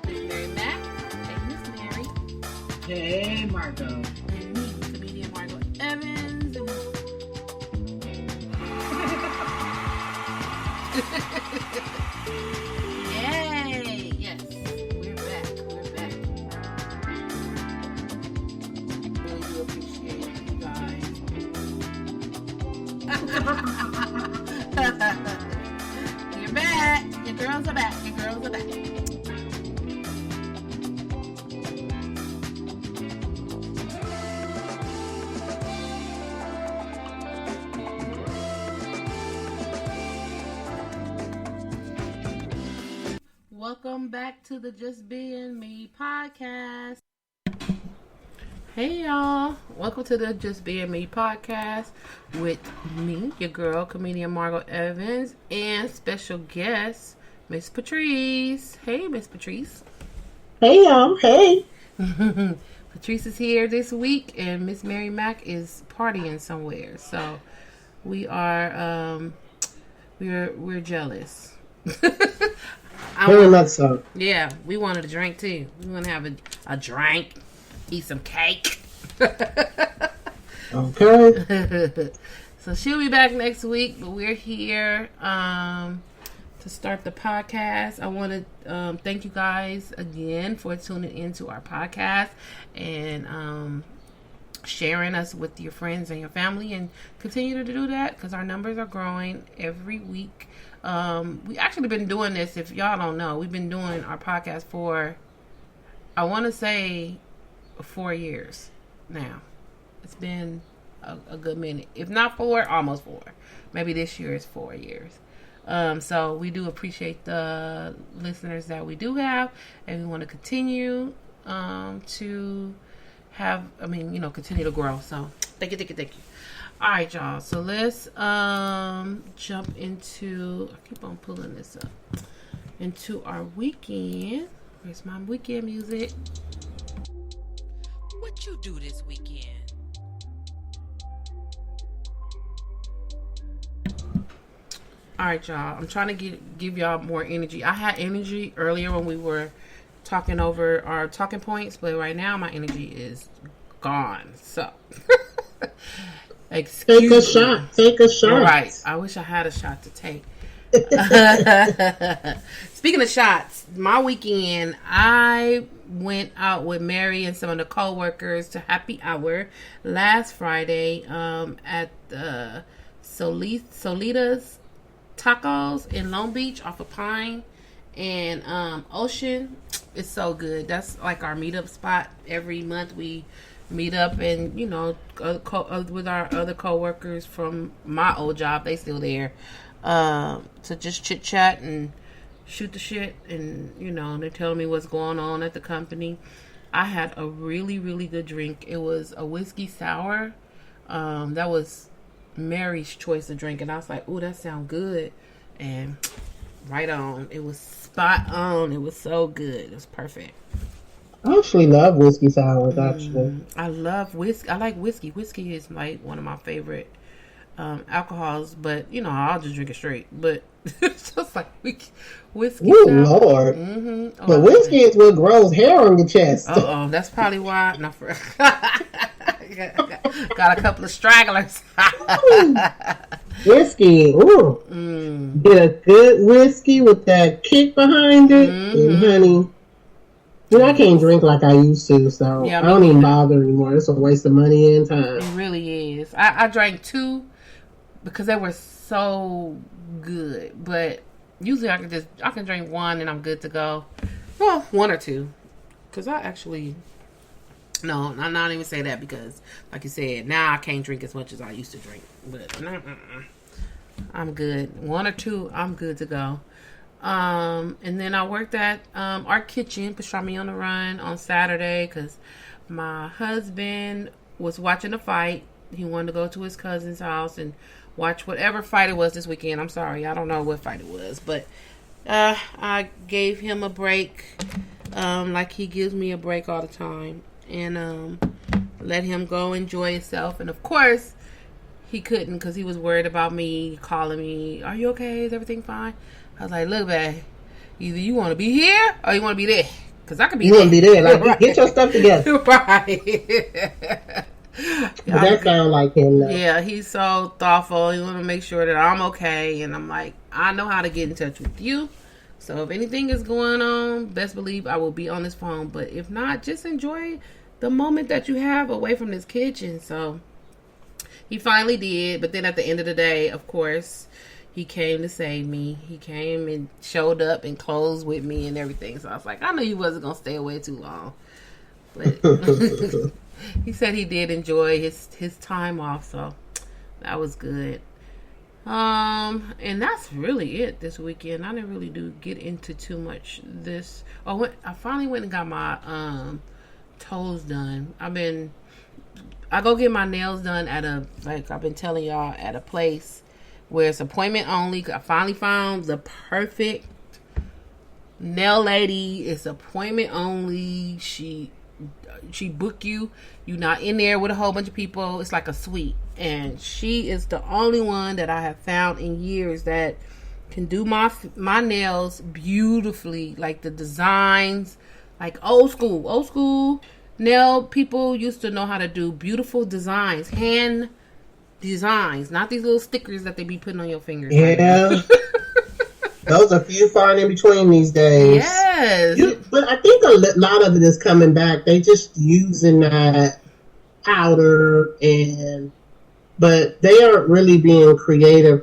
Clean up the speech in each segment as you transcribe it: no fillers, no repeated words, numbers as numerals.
Mary Mac. Hey, Miss Mary. Hey, Margot. And me, Comedian Margot Evans. Yay! Yes, we're back. We're back. Really do appreciate you guys. You're back. Your girls are back. Your girls are back. Welcome back to the Just Being Me podcast. Hey y'all, welcome to the Just Being Me podcast with me, your girl, Comedian Margot Evans, and special guest, Miss Patrice. Hey, Miss Patrice. Hey, y'all. Hey. Patrice is here this week, and Miss Mary Mac is partying somewhere. So we are, we're jealous. Very much so. Yeah, we wanted a drink too. We want to have a drink, eat some cake. Okay. So she'll be back next week, but we're here to start the podcast. I want to thank you guys again for tuning into our podcast and sharing us with your friends and your family, and continue to do that because our numbers are growing every week. We actually been doing this, if y'all don't know, we've been doing our podcast for, I want to say, 4 years now. It's been a good minute. If not 4, almost 4. Maybe this year is 4 years. So we do appreciate the listeners that we do have, and we want to continue to have, continue to grow. So thank you. All right, y'all. So let's jump into, I keep on pulling this up, into our weekend. Where's my weekend music? What you do this weekend? All right, y'all. I'm trying to give y'all more energy. I had energy earlier when we were talking over our talking points, but right now my energy is gone. So Take a shot. All right. I wish I had a shot to take. Speaking of shots, my weekend, I went out with Mary and some of the co-workers to happy hour last Friday at the Solitas Tacos in Long Beach off of Pine and Ocean. It's so good. That's like our meetup spot. Every month we meet up and, with our other co-workers from my old job, they still there, to just chit chat and shoot the shit, and they're telling me what's going on at the company. I had a really, really good drink. It was a whiskey sour. That was Mary's choice of drink, and I was like, ooh, that sounds good. And right on. It was spot on. It was so good. It was perfect. I actually love whiskey sours, actually. I love whiskey. I like whiskey. Whiskey is like one of my favorite alcohols, but I'll just drink it straight. But it's just like whiskey. Ooh, Lord. Mm-hmm. But whiskey is what grows hair on your chest. That's probably why. No, got a couple of stragglers. Whiskey. Ooh. Get a good whiskey with that kick behind it. And honey. I can't drink like I used to, so I don't even bother anymore. It's a waste of money and time. It really is. I drank 2 because they were so good, but usually I can drink 1 and I'm good to go. Well, 1 or 2, because I'm not even say that because, like you said, now I can't drink as much as I used to drink. But I'm good. 1 or 2, I'm good to go. And then I worked at our kitchen, Pastrami on the Run, on Saturday because my husband was watching a fight. He wanted to go to his cousin's house and watch whatever fight it was this weekend. I'm sorry, I don't know what fight it was, but I gave him a break, like he gives me a break all the time, and let him go enjoy himself. And of course, he couldn't because he was worried about me calling me, "Are you okay? Is everything fine?" I was like, "Look, babe, Either you want to be here or you want to be there. Because I could be you there. You want to be there. Like, right. Get your stuff together. Right. But that sounds like him, though. Yeah, he's so thoughtful. He want to make sure that I'm okay. And I'm like, I know how to get in touch with you. So if anything is going on, best believe I will be on this phone. But if not, just enjoy the moment that you have away from this kitchen. So he finally did. But then at the end of the day, of course, he came to save me. He came and showed up and closed with me and everything. So I was like, I knew you wasn't going to stay away too long. But he said he did enjoy his time off. So that was good. And that's really it this weekend. I didn't really get into too much this. I finally went and got my toes done. I go get my nails done at I've been telling y'all, at a place where it's appointment only. I finally found the perfect nail lady. It's appointment only. She book you. You're not in there with a whole bunch of people. It's like a suite. And she is the only one that I have found in years that can do my nails beautifully. Like the designs, like old school nail people used to know how to do beautiful designs, hand designs, not these little stickers that they be putting on your fingers. Yeah. Those are few far in between these days. Yes. But I think a lot of it is coming back. They just using that powder but they aren't really being creative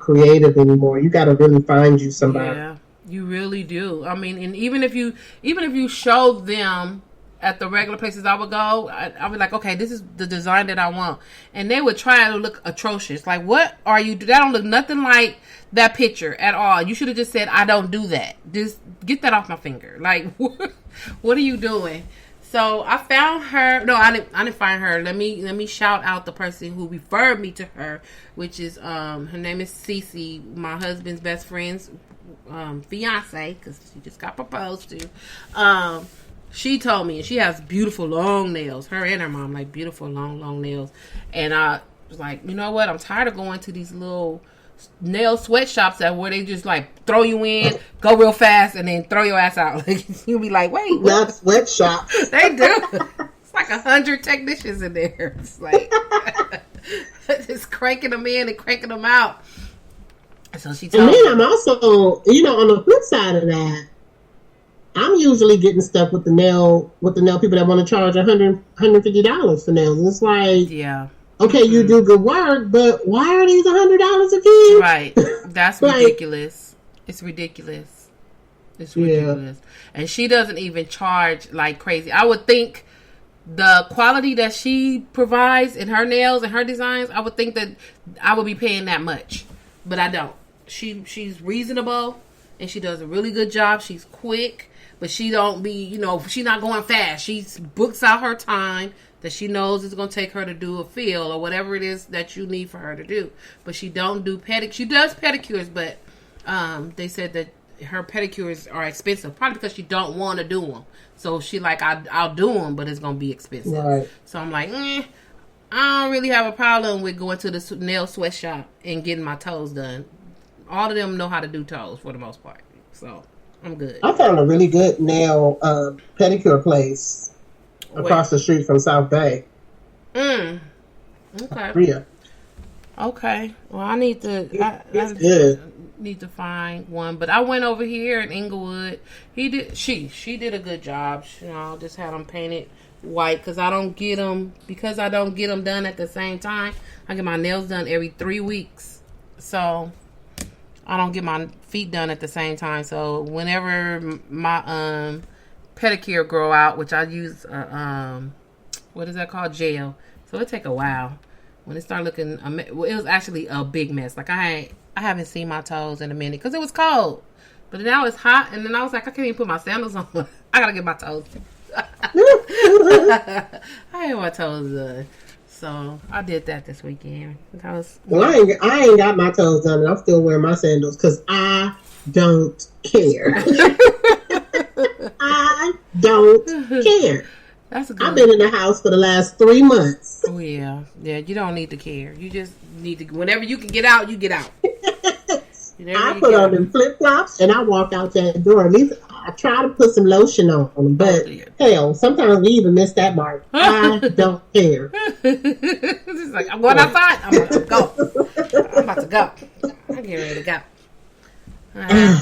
anymore. You got to really find you somebody. Yeah, you really do. I mean, and even if you show them at the regular places I would go, I would like, okay, this is the design that I want. And they would try to look atrocious. Like, what are you doing? That don't look nothing like that picture at all. You should have just said, I don't do that. Just get that off my finger. Like, what are you doing? So I found her. No, I didn't find her. Let me shout out the person who referred me to her, which is her name is Cece, my husband's best friend's fiance, because she just got proposed to. She told me, and she has beautiful long nails. Her and her mom like beautiful long nails. And I was like, you know what? I'm tired of going to these little nail sweatshops where they just like throw you in, go real fast, and then throw your ass out. Like, you'll be like, wait, what? Not sweatshops. They do. It's like 100 technicians in there. It's like just cranking them in and cranking them out. So she told me. And then I'm also, on the flip side of that, I'm usually getting stuff with the nail people that want to charge $150 for nails. And it's like, yeah. Okay, you do good work, but why are these $100 a piece? Right. That's ridiculous. It's ridiculous. It's ridiculous. Yeah. And she doesn't even charge like crazy. I would think the quality that she provides in her nails and her designs, I would think that I would be paying that much. But I don't. She's reasonable, and she does a really good job. She's quick, but she don't be, she's not going fast. She books out her time that she knows it's going to take her to do a fill or whatever it is that you need for her to do. But she don't do pedicures. She does pedicures, but they said that her pedicures are expensive, probably because she don't want to do them. So she like, I'll do them, but it's going to be expensive. Right. So I'm like, I don't really have a problem with going to the nail sweatshop and getting my toes done. All of them know how to do toes for the most part. So I'm good. I found a really good nail pedicure place across the street from South Bay. Okay. Rhea. Okay. Well, I need to. It's good. Need to find one, but I went over here in Inglewood. She did a good job. I just had them painted white because I don't get them done at the same time. I get my nails done every 3 weeks, so I don't get my feet done at the same time. So whenever my pedicure grow out, which I use what is that called, gel, so it take a while. When it started looking, it was actually a big mess. Like I haven't seen my toes in a minute because it was cold, but now it's hot, and then I was like, I can't even put my sandals on. I gotta get my toes. I had my toes done, so I did that this weekend. I ain't got my toes done, and I'm still wearing my sandals because I don't care. I don't care. That's good. I've been in the house for the last 3 months. Oh yeah. You don't need to care. You just need to. Whenever you can get out, you get out. I put on them flip flops and I walk out that door. At least I try to put some lotion on them, but hell, sometimes we even miss that mark. I don't care. It's like I'm going outside. I'm about to go. I'm getting ready to go.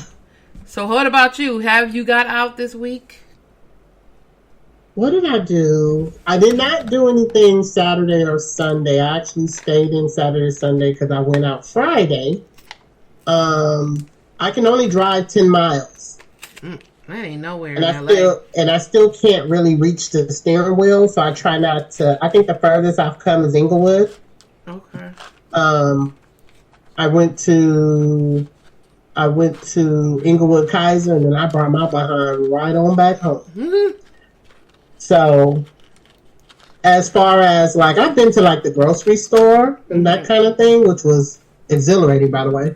So what about you? Have you got out this week? What did I do? I did not do anything Saturday or Sunday. I actually stayed in Saturday, Sunday because I went out Friday. I can only drive 10 miles. I ain't nowhere and in LA. I still can't really reach the steering wheel, so I try not to. I think the furthest I've come is Inglewood. Okay. I went to Inglewood Kaiser, and then I brought my behind right on back home. Mm-hmm. So, as far as like, I've been to like the grocery store and that kind of thing, which was exhilarating, by the way.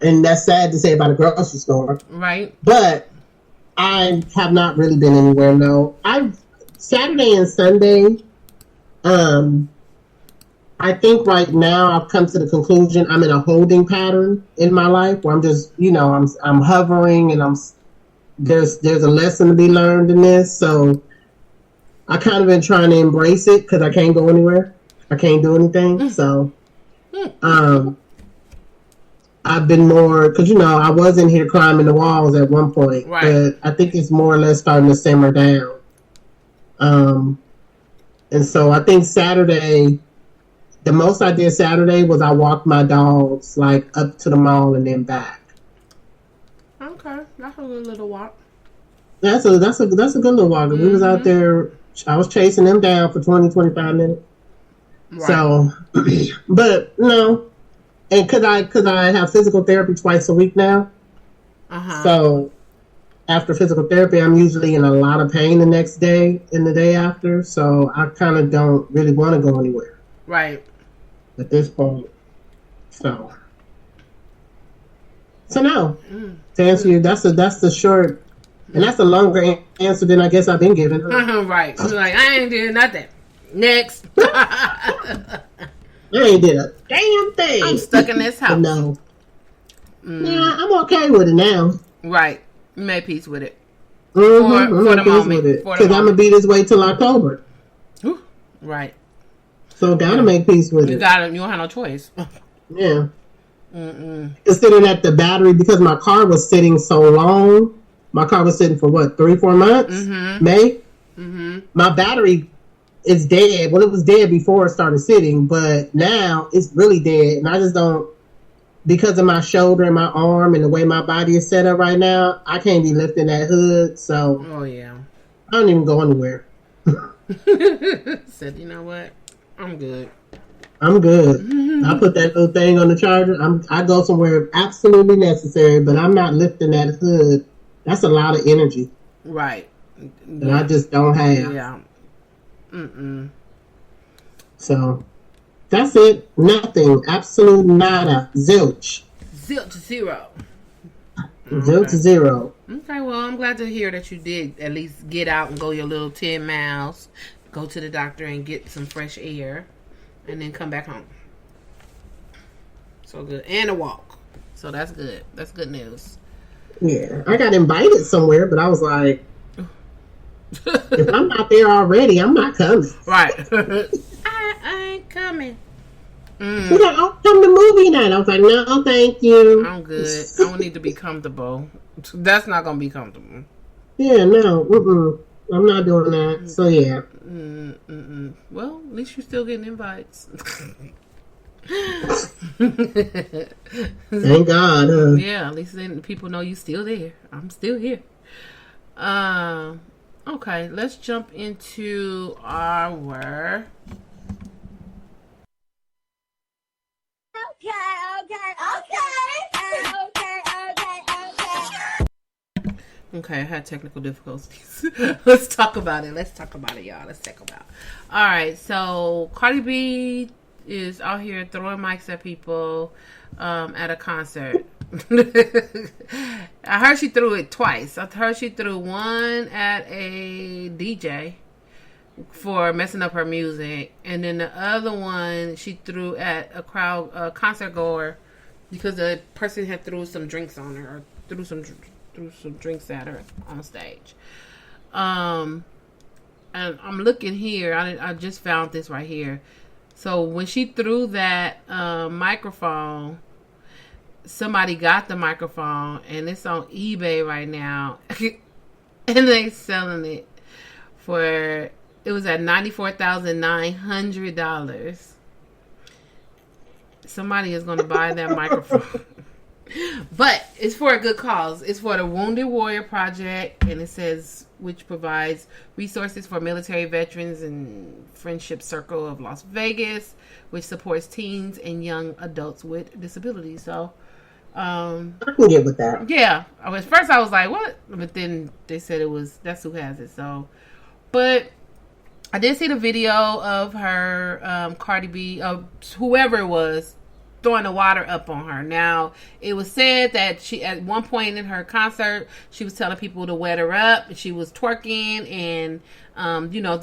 And that's sad to say about a grocery store, right? But I have not really been anywhere. No, Saturday and Sunday. I think right now I've come to the conclusion I'm in a holding pattern in my life where I'm just, I'm hovering and there's a lesson to be learned in this. So I kind of been trying to embrace it because I can't go anywhere. I can't do anything. So, I've been more, because, I was in here climbing the walls at one point. Right. But I think it's more or less starting to simmer down. And so I think Saturday, the most I did Saturday was I walked my dogs, like, up to the mall and then back. Okay. That's a good little walk. That's a good little walk. Mm-hmm. We was out there, I was chasing them down for 20, 25 minutes. Right. So, but, no. And because I have physical therapy twice a week now, so after physical therapy, I'm usually in a lot of pain the next day and the day after. So I kind of don't really want to go anywhere, right? At this point, so no. To answer you, that's the short, and that's a longer answer than I guess I've been given. Right? You're like, I ain't doing nothing. Next. I ain't did a damn thing. I'm stuck in this house. No. Yeah, I'm okay with it now. Right. You made peace with it. Mm-hmm. For the moment. Because I'm going to be this way till October. Ooh. Right. So gotta make peace with it. You don't have no choice. Yeah. Considering that the battery, because my car was sitting so long, my car was sitting for what, 3-4 months? Mm-hmm. May? Mm-hmm. My battery is dead. Well, it was dead before it started sitting, but now it's really dead. And I just don't, because of my shoulder and my arm and the way my body is set up right now, I can't be lifting that hood. So, oh yeah, I don't even go anywhere. Said, you know what? I'm good. I'm good. I put that little thing on the charger. I go somewhere absolutely necessary, but I'm not lifting that hood. That's a lot of energy. Right. That I just don't have. Yeah. So, that's it. Nothing. Absolute nada. Zilch. Zilch zero. Zilch zero. Okay, well, I'm glad to hear that you did at least get out and go your little 10 miles, go to the doctor and get some fresh air, and then come back home. So good. And a walk. So that's good. That's good news. Yeah. I got invited somewhere, but I was like, if I'm not there already, I'm not coming. Right. I ain't coming. He's like, oh, come to movie night. I was like, no, thank you. I'm good. I don't need to be comfortable. That's not going to be comfortable. Yeah, no. I'm not doing that. So, yeah. Well, at least you're still getting invites. Thank God. Yeah, at least then people know you're still there. I'm still here. Okay, let's jump into our... Okay, I had technical difficulties. Let's talk about it, y'all. Let's talk about it. All right, so Cardi B is out here throwing mics at people at a concert. I heard she threw it twice. I heard she threw one at a DJ for messing up her music, and then the other one she threw at a crowd, a concert goer, because the person had threw some drinks on her, or threw some drinks at her on stage. And I'm looking here. I just found this right here. So when she threw that microphone, somebody got the microphone, and it's on eBay right now, and they selling it for. It was at $94,900. Somebody is going to buy that microphone. But it's for a good cause. It's for the Wounded Warrior Project, and it says, which provides resources for military veterans and Friendship Circle of Las Vegas, which supports teens and young adults with disabilities. So, I can get with that. Yeah. At first I was like, what? But then they said that's who has it. So, but I did see the video of her, Cardi B, whoever it was, throwing the water up on her. Now, it was said that she, at one point in her concert, she was telling people to wet her up. She was twerking, and,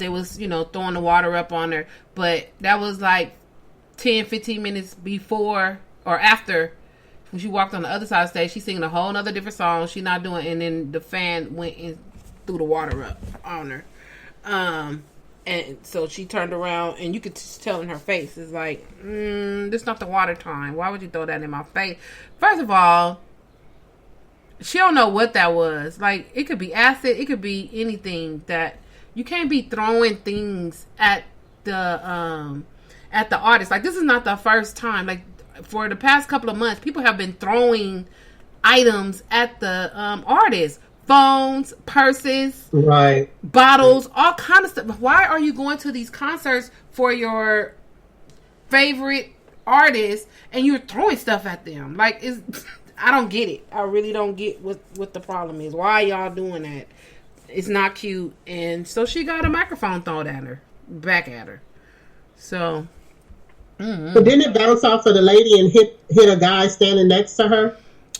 they was, throwing the water up on her. But that was like 10, 15 minutes before or after, when she walked on the other side of the stage. She's singing a whole nother different song. She not doing, and then the fan went and threw the water up on her. And so she turned around, and you could tell in her face, it's like, this is not the water time. Why would you throw that in my face? First of all, she don't know what that was. Like, it could be acid. It could be anything. That you can't be throwing things at the artist. Like, this is not the first time. Like, for the past couple of months, people have been throwing items at the artist. Phones, purses, right, bottles, all kind of stuff. Why are you going to these concerts for your favorite artists and you're throwing stuff at them? Like, I don't get it. I really don't get what the problem is. Why y'all doing that? It's not cute. And so she got a microphone thrown at her, back at her. So, But didn't it bounce off of the lady and hit a guy standing next to her?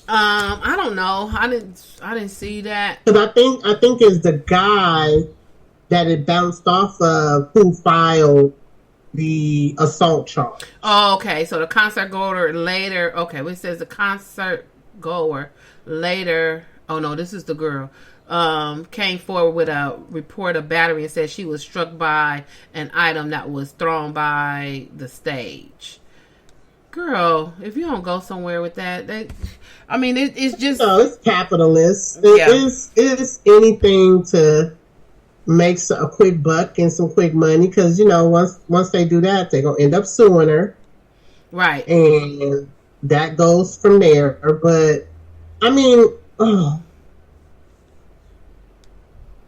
I don't know. I didn't see that. Because I think it's the guy that it bounced off of who filed the assault charge. Oh, okay. So the concert goer later. Okay, well, it says the concert goer later. Oh no, this is the girl. Came forward with a report of battery and said she was struck by an item that was thrown by the stage. Girl, if you don't go somewhere with that, it's just... No, it's capitalist. It's anything to make a quick buck and some quick money, because, once they do that, they're going to end up suing her. Right. And that goes from there. But,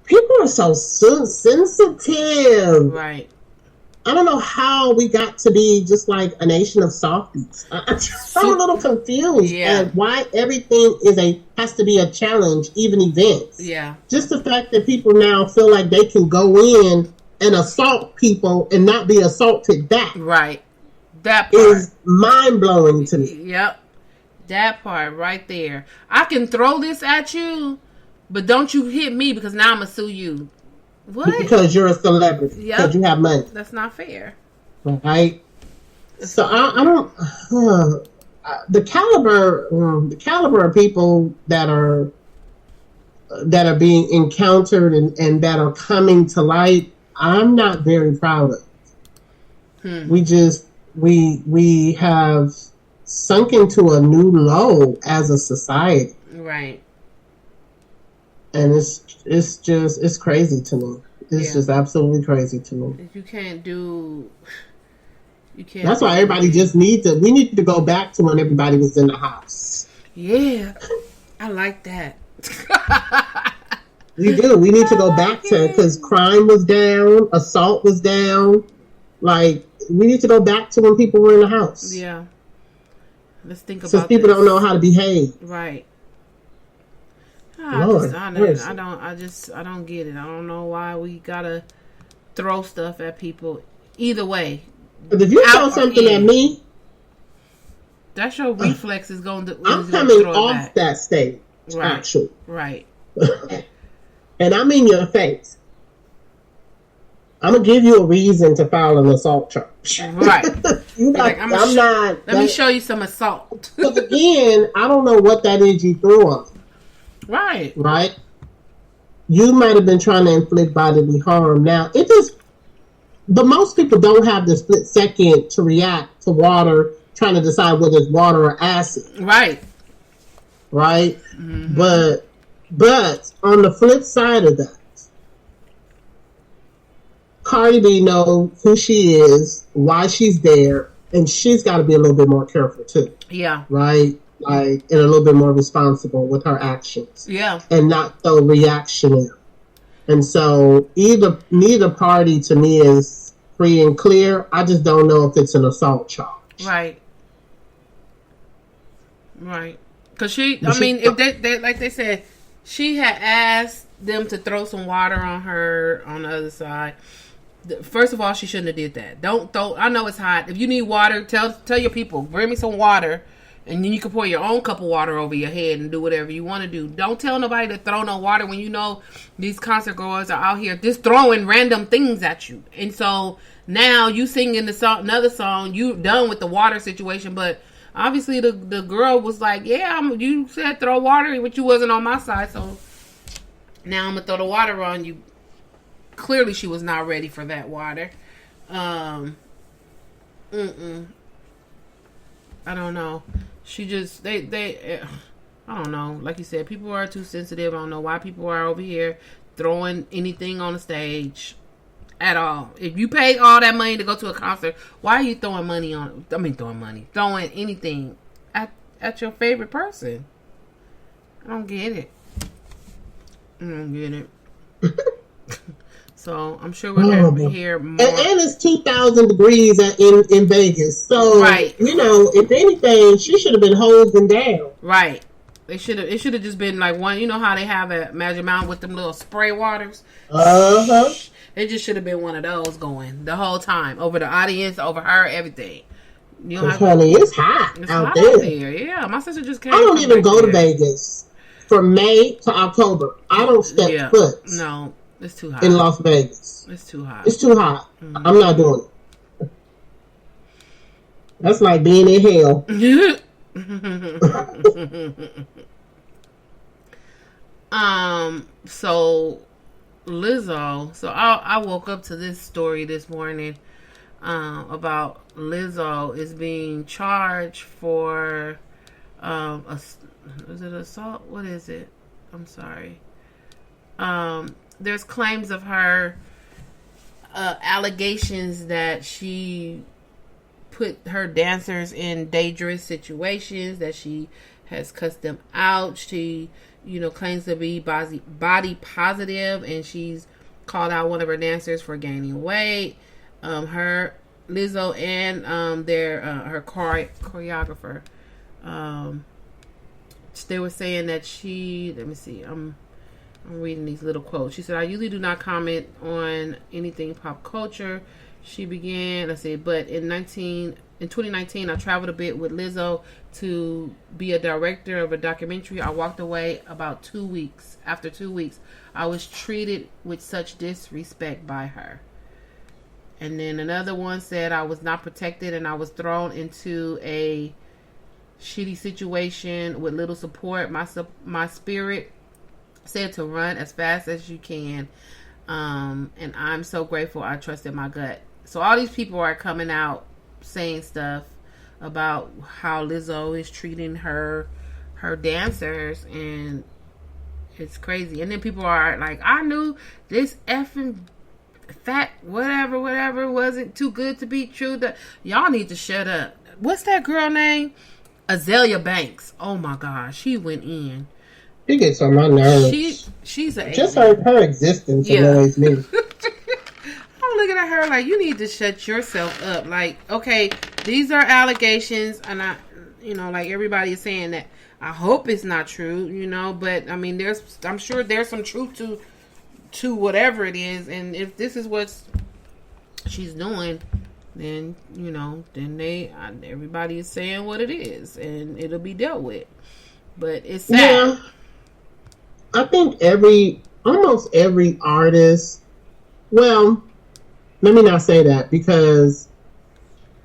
people are so sensitive. Right. I don't know how we got to be just like a nation of softies. I'm a little confused at why everything has to be a challenge, even events. Yeah. Just the fact that people now feel like they can go in and assault people and not be assaulted back. Right. That part is mind-blowing to me. Yep. That part right there. I can throw this at you, but don't you hit me, because now I'm going to sue you. What? Because you're a celebrity. Yep. Because you have money. That's not fair. Right. So I don't. The caliber of people that are being encountered and that are coming to light, I'm not very proud of. We have sunk into a new low as a society. Right. And it's crazy to me. It's just absolutely crazy to me. You can't. That's why everybody we need to go back to when everybody was in the house. Yeah. I like that. We do. We need to go back to, because crime was down, assault was down. Like, we need to go back to when people were in the house. Yeah. Let's think about Since people don't know how to behave. Right. Lord, I don't get it. I don't know why we gotta throw stuff at people. Either way. But if you throw something at me, that's your reflex is going to. I'm coming off that stage. Right. Actually. Right. And I'm in your face. I'm gonna give you a reason to file an assault charge. Right. Let me show you some assault. Because again, I don't know what that is you threw on me. Right. Right. You might have been trying to inflict bodily harm. Now, but most people don't have the split second to react to water, trying to decide whether it's water or acid. Right. Right. Mm-hmm. But on the flip side of that, Cardi B knows who she is, why she's there, and she's got to be a little bit more careful too. Yeah. Right. Like, and a little bit more responsible with her actions. Yeah. And not so reactionary. And so neither party to me is free and clear. I just don't know if it's an assault charge. Right. Right. Because if they like they said, she had asked them to throw some water on her on the other side. First of all, she shouldn't have did that. Don't throw. I know it's hot. If you need water, tell your people, bring me some water. And then you can pour your own cup of water over your head and do whatever you want to do. Don't tell nobody to throw no water when you know these concert goers are out here just throwing random things at you. And so now you singing another song, you done with the water situation. But obviously the girl was like, yeah, you said throw water, but you wasn't on my side. So now I'm going to throw the water on you. Clearly she was not ready for that water. I don't know. She just, I don't know. Like you said, people are too sensitive. I don't know why people are over here throwing anything on the stage at all. If you paid all that money to go to a concert, why are you throwing throwing anything at your favorite person? I don't get it. So I'm sure we're going to hear more. And it's 2,000 degrees in Vegas. So, right. If anything, she should have been hosing down. Right. It should have just been like one. You know how they have at Magic Mountain with them little spray waters? Uh-huh. It just should have been one of those going the whole time. Over the audience, over her, everything. Honey, it's hot out there. Yeah, my sister just came. I don't even go to Vegas from May to October. I don't step foot. No. It's too hot. In Las Vegas. It's too hot. Mm-hmm. I'm not doing it. That's like being in hell. So Lizzo. So I woke up to this story this morning about Lizzo is being charged for is it assault? What is it? I'm sorry. There's claims of her allegations that she put her dancers in dangerous situations, that she has cussed them out. She, claims to be body positive, and she's called out one of her dancers for gaining weight. Her Lizzo and her choreographer. They were saying that she. Let me see. I'm reading these little quotes. She said, I usually do not comment on anything pop culture. She began, but in 2019, I traveled a bit with Lizzo to be a director of a documentary. I walked away about 2 weeks. After 2 weeks, I was treated with such disrespect by her. And then another one said, I was not protected and I was thrown into a shitty situation with little support. My spirit said to run as fast as you can, and I'm so grateful I trusted my gut. So all these people are coming out saying stuff about how Lizzo is treating her dancers, and it's crazy. And then people are like, I knew this effing fat whatever wasn't too good to be true. Y'all need to shut up. What's that girl name? Azalea Banks. Oh my gosh, she went in. She gets on my nerves. She's a just her existence annoys me. I'm looking at her like, you need to shut yourself up. Like, okay, these are allegations, and like everybody is saying that. I hope it's not true, but I mean, I'm sure there's some truth to whatever it is, and if this is what she's doing, then everybody is saying what it is, and it'll be dealt with. But it's sad. Yeah. I think almost every artist, well, let me not say that, because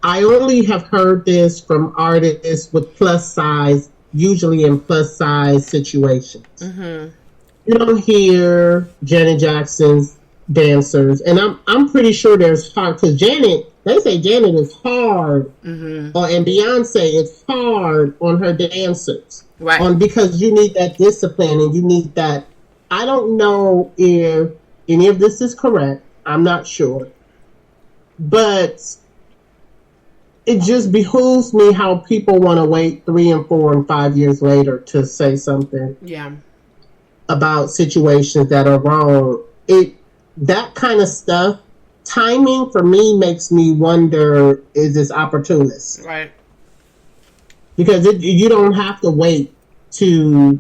I only have heard this from artists with plus size, usually in plus size situations. Mm-hmm. You don't hear Janet Jackson's dancers, and I'm pretty sure there's hard, because they say Janet is hard, mm-hmm. And Beyonce is hard on her dancers, right? Because you need that discipline and you need that. I don't know if any of this is correct. I'm not sure, but it just behooves me how people want to wait 3 and 4 and 5 years later to say something. Yeah. About situations that are wrong. That kind of stuff, timing for me makes me wonder, is this opportunist? Right. Because you don't have to wait to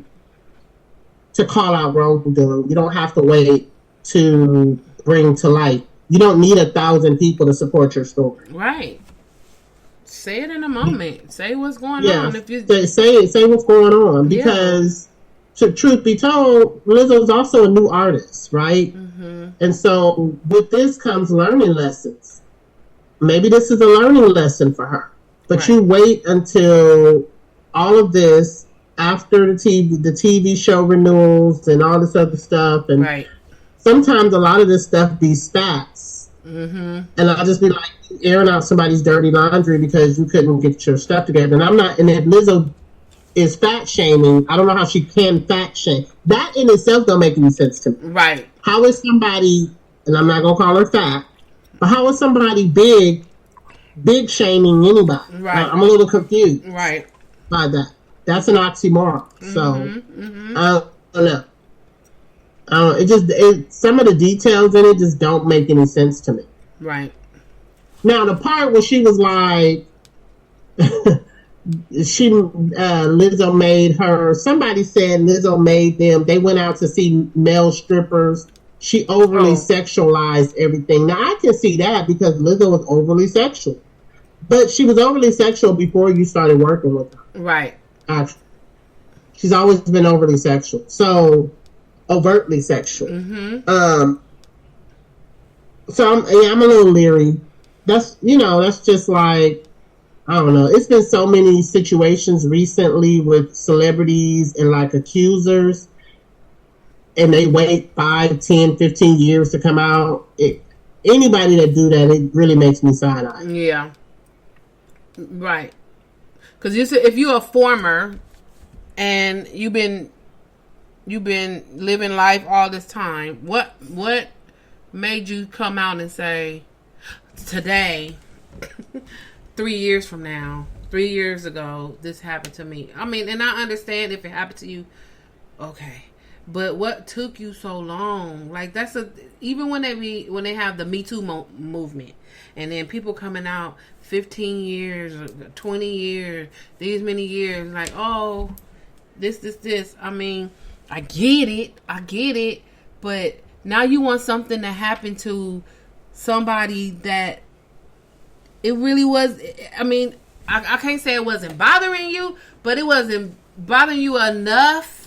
call out wrongdoing. You don't have to wait to bring to light. You don't need 1,000 people to support your story. Right. Say it in a moment. Say what's going on. If you say what's going on, because truth be told, Lizzo's also a new artist, right? Mm-hmm. And so with this comes learning lessons. Maybe this is a learning lesson for her. But you wait until all of this, after the TV show renewals and all this other stuff, and sometimes a lot of this stuff be spats. Mm-hmm. And I'll just be like, airing out somebody's dirty laundry because you couldn't get your stuff together. And if Lizzo is fat shaming, I don't know how she can fat shame. That in itself don't make any sense to me. Right. How is somebody, and I'm not going to call her fat, but how is somebody big shaming anybody? Right. I'm a little confused. Right. By that. That's an oxymoron. Mm-hmm. So, I don't know. Some of the details in it just don't make any sense to me. Right. Now, the part where she was like, Lizzo made her, somebody said Lizzo made them, they went out to see male strippers. She overly sexualized everything. Now, I can see that because Lizzo was overly sexual. But she was overly sexual before you started working with her. Right. Actually. She's always been overly sexual. So, overtly sexual. Mm-hmm. So, I'm a little leery. That's just like, I don't know. It's been so many situations recently with celebrities and like accusers, and they wait 5, 10, 15 years to come out. Anybody that do that, it really makes me side-eye. Yeah. Right. Because if you're a former and you've been living life all this time, what made you come out and say, today, 3 years from now, 3 years ago, this happened to me? I mean, and I understand if it happened to you, okay. But what took you so long? Like, even when they have the Me Too movement, and then people coming out 15 years, 20 years, these many years, like, oh, this. I mean, I get it, but now you want something to happen to somebody that it really was. I mean, I can't say it wasn't bothering you, but it wasn't bothering you enough.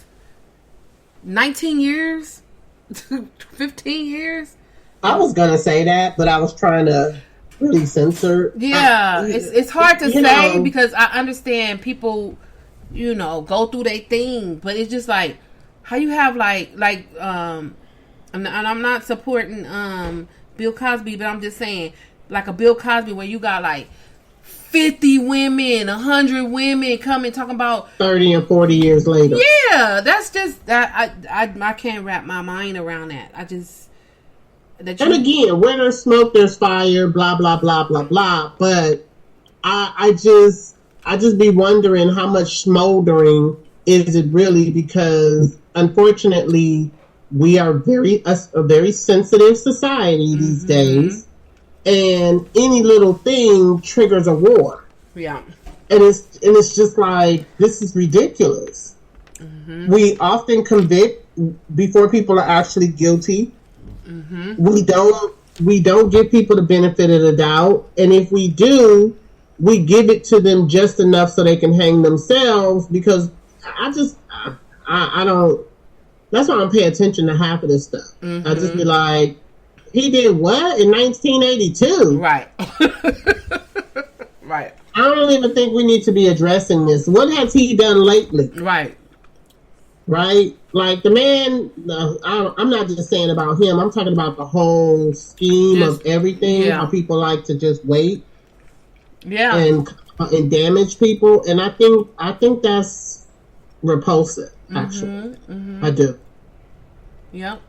19 years? 15 years? I was going to say that, but I was trying to really censor. Yeah, it's hard to say because I understand people, go through their thing, but it's just like, how you have and I'm not supporting Bill Cosby, but I'm just saying, like a Bill Cosby where you got like 50 women, 100 women coming talking about 30 and 40 years later. Yeah, that's just that. I can't wrap my mind around that. And again, where there's smoke, there's fire. Blah blah blah blah blah. But I just be wondering how much smoldering is it really? Because unfortunately, we are a very sensitive society these days. And any little thing triggers a war. Yeah. And it's just like, this is ridiculous. Mm-hmm. We often convict before people are actually guilty. Mm-hmm. We don't give people the benefit of the doubt. And if we do, we give it to them just enough so they can hang themselves, because I don't, that's why I don't pay attention to half of this stuff. Mm-hmm. I just be like, He did what in 1982? Right. Right. I don't even think we need to be addressing this. What has he done lately? Right. Right? Like the man, I'm not just saying about him. I'm talking about the whole scheme of everything. Yeah. How people like to just wait. Yeah. And damage people. And I think that's repulsive, actually. I do. Yep.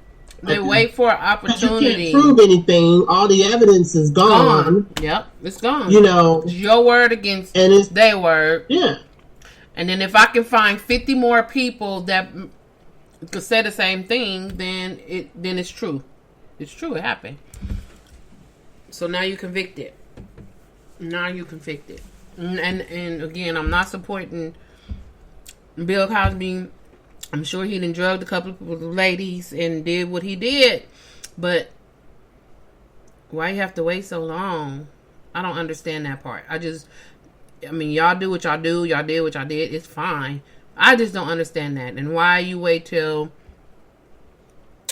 They wait for an opportunity. You can't prove anything. All the evidence is gone. Yep, it's gone. You know, it's your word against their word. Yeah. And then if I can find 50 more people that could say the same thing, then it's true. It's true. It happened. So now you convicted. And again, I'm not supporting Bill Cosby. I'm sure he done drugged a couple of ladies and did what he did. But why you have to wait so long? I don't understand that part. I mean, y'all do what y'all do. Y'all did what y'all did. It's fine. I just don't understand that. And why you wait till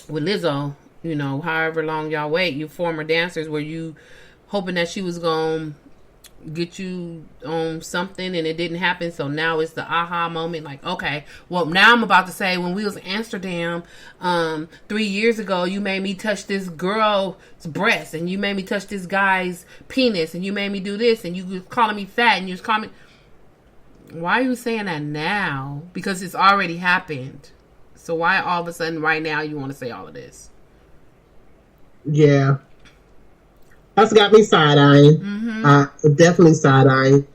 with Lizzo, you know, however long y'all wait, you former dancers, were you hoping that she was going to get you on something and it didn't happen, so now it's the aha moment, like, okay, well, now I'm about to say, when we was in Amsterdam 3 years ago, you made me touch this girl's breast, and you made me touch this guy's penis, and you made me do this, and you was calling me fat, and you was calling me... Why are you saying that now? Because it's already happened. So why all of a sudden right now you want to say all of this? Yeah. That's got me side-eyeing. Definitely side-eyeing.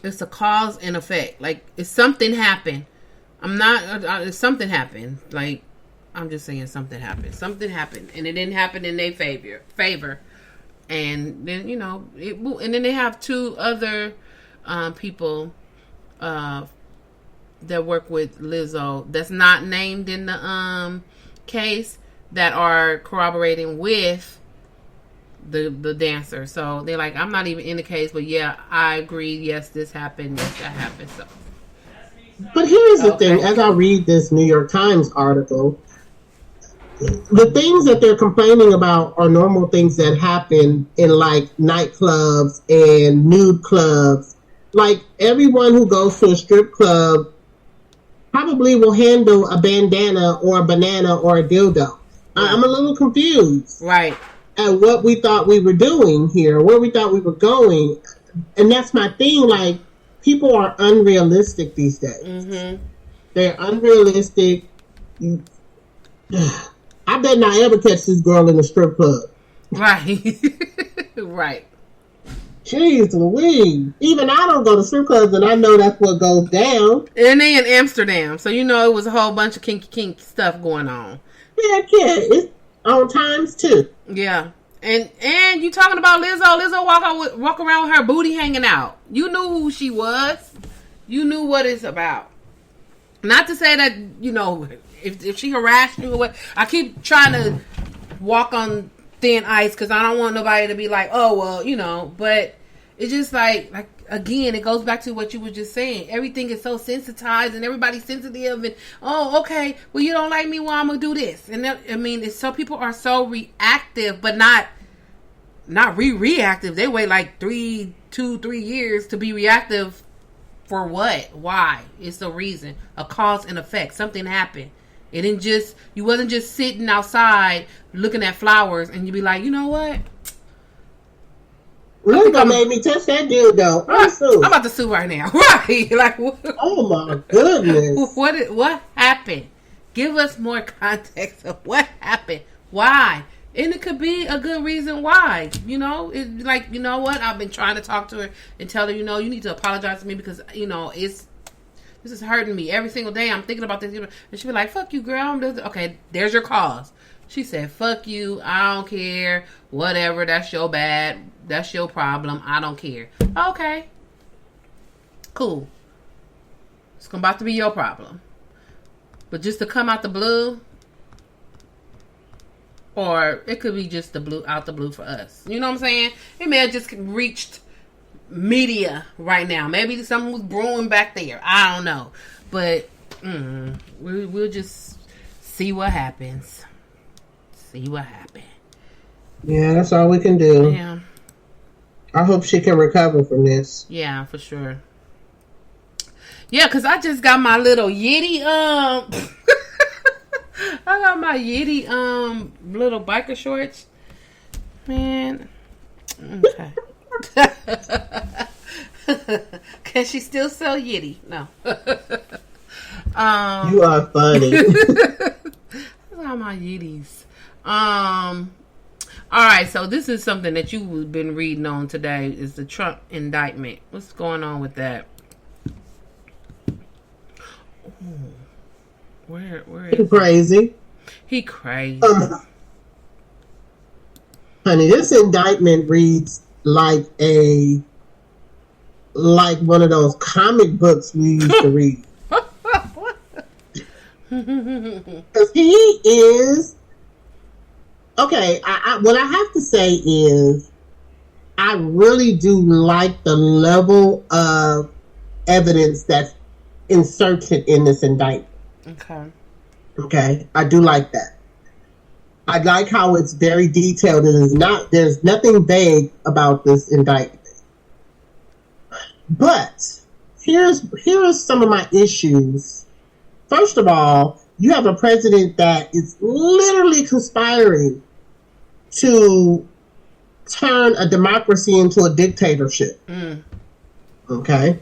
It's a cause and effect. Like, if something happened, if something happened, like, I'm just saying something happened. Something happened, and it didn't happen in their favor. And then, you know, and then they have two other people that work with Lizzo that's not named in the case that are corroborating with the dancer. So they're like, I'm not even in the case, but yeah, I agree. Yes, this happened. Yes, that happened. So, but here's the thing: as I read this New York Times article, the things that they're complaining about are normal things that happen in like nightclubs and nude clubs. Like, everyone who goes to a strip club probably will handle a bandana or a banana or a dildo. I'm a little confused. Right. At what we thought we were doing here, where we thought we were going. And that's my thing. Like, people are unrealistic these days. They're unrealistic. I bet not ever catch this girl in a strip club. Right. Right. Jeez Louise. Even I don't go to strip clubs, and I know that's what goes down. And they in Amsterdam, so you know it was a whole bunch of kinky stuff going on. Yeah, it's on times too. Yeah. And you talking about Lizzo? Lizzo walk around with her booty hanging out. You knew who she was. You knew what it's about. Not to say that, you know, if she harassed you or what. I keep trying to walk on thin ice because I don't want nobody to be like, oh, well, you know. But it's just like again, it goes back to what you were just saying. Everything is so sensitized and everybody's sensitive. And, oh, okay, well, you don't like me, well, I'm going to do this. And that, I mean, it's so people are so reactive, but not reactive. They wait like 3 years to be reactive. For what? Why? It's the reason. A cause and effect. Something happened. It didn't just, you wasn't just sitting outside looking at flowers and you be like, you know what? Lizzo made me touch that dildo. I'm about to sue right now. Right. Like, oh my goodness. What happened? Give us more context of what happened. Why? And it could be a good reason why. You know, it's like, you know what? I've been trying to talk to her and tell her, you know, you need to apologize to me because, you know, this is hurting me every single day. I'm thinking about this. And she'll be like, fuck you, girl. Okay, there's your cause. She said, fuck you. I don't care. Whatever. That's your bad. That's your problem. I don't care. Okay. Cool. It's about to be your problem. But just to come out the blue, or it could be just out the blue for us. You know what I'm saying? It may have just reached media right now. Maybe something was brewing back there. I don't know. But we'll just see what happens. See what happens. Yeah, that's all we can do. Yeah. I hope she can recover from this. Yeah, for sure. Yeah, because I just got my little Yeti, I got my Yeti, little biker shorts. Man. Okay. Can she still sell Yeti? No. You are funny. I got my Yetis. All right, so this is something that you've been reading on today is the Trump indictment. What's going on with that? Ooh, where is he crazy? He crazy. Honey, this indictment reads like one of those comic books we used to read. Because he is okay. What I have to say is, I really do like the level of evidence that's inserted in this indictment. Okay, I do like that. I like how it's very detailed. There's nothing vague about this indictment. But here's some of my issues. First of all, you have a president that is literally conspiring to turn a democracy into a dictatorship. Okay?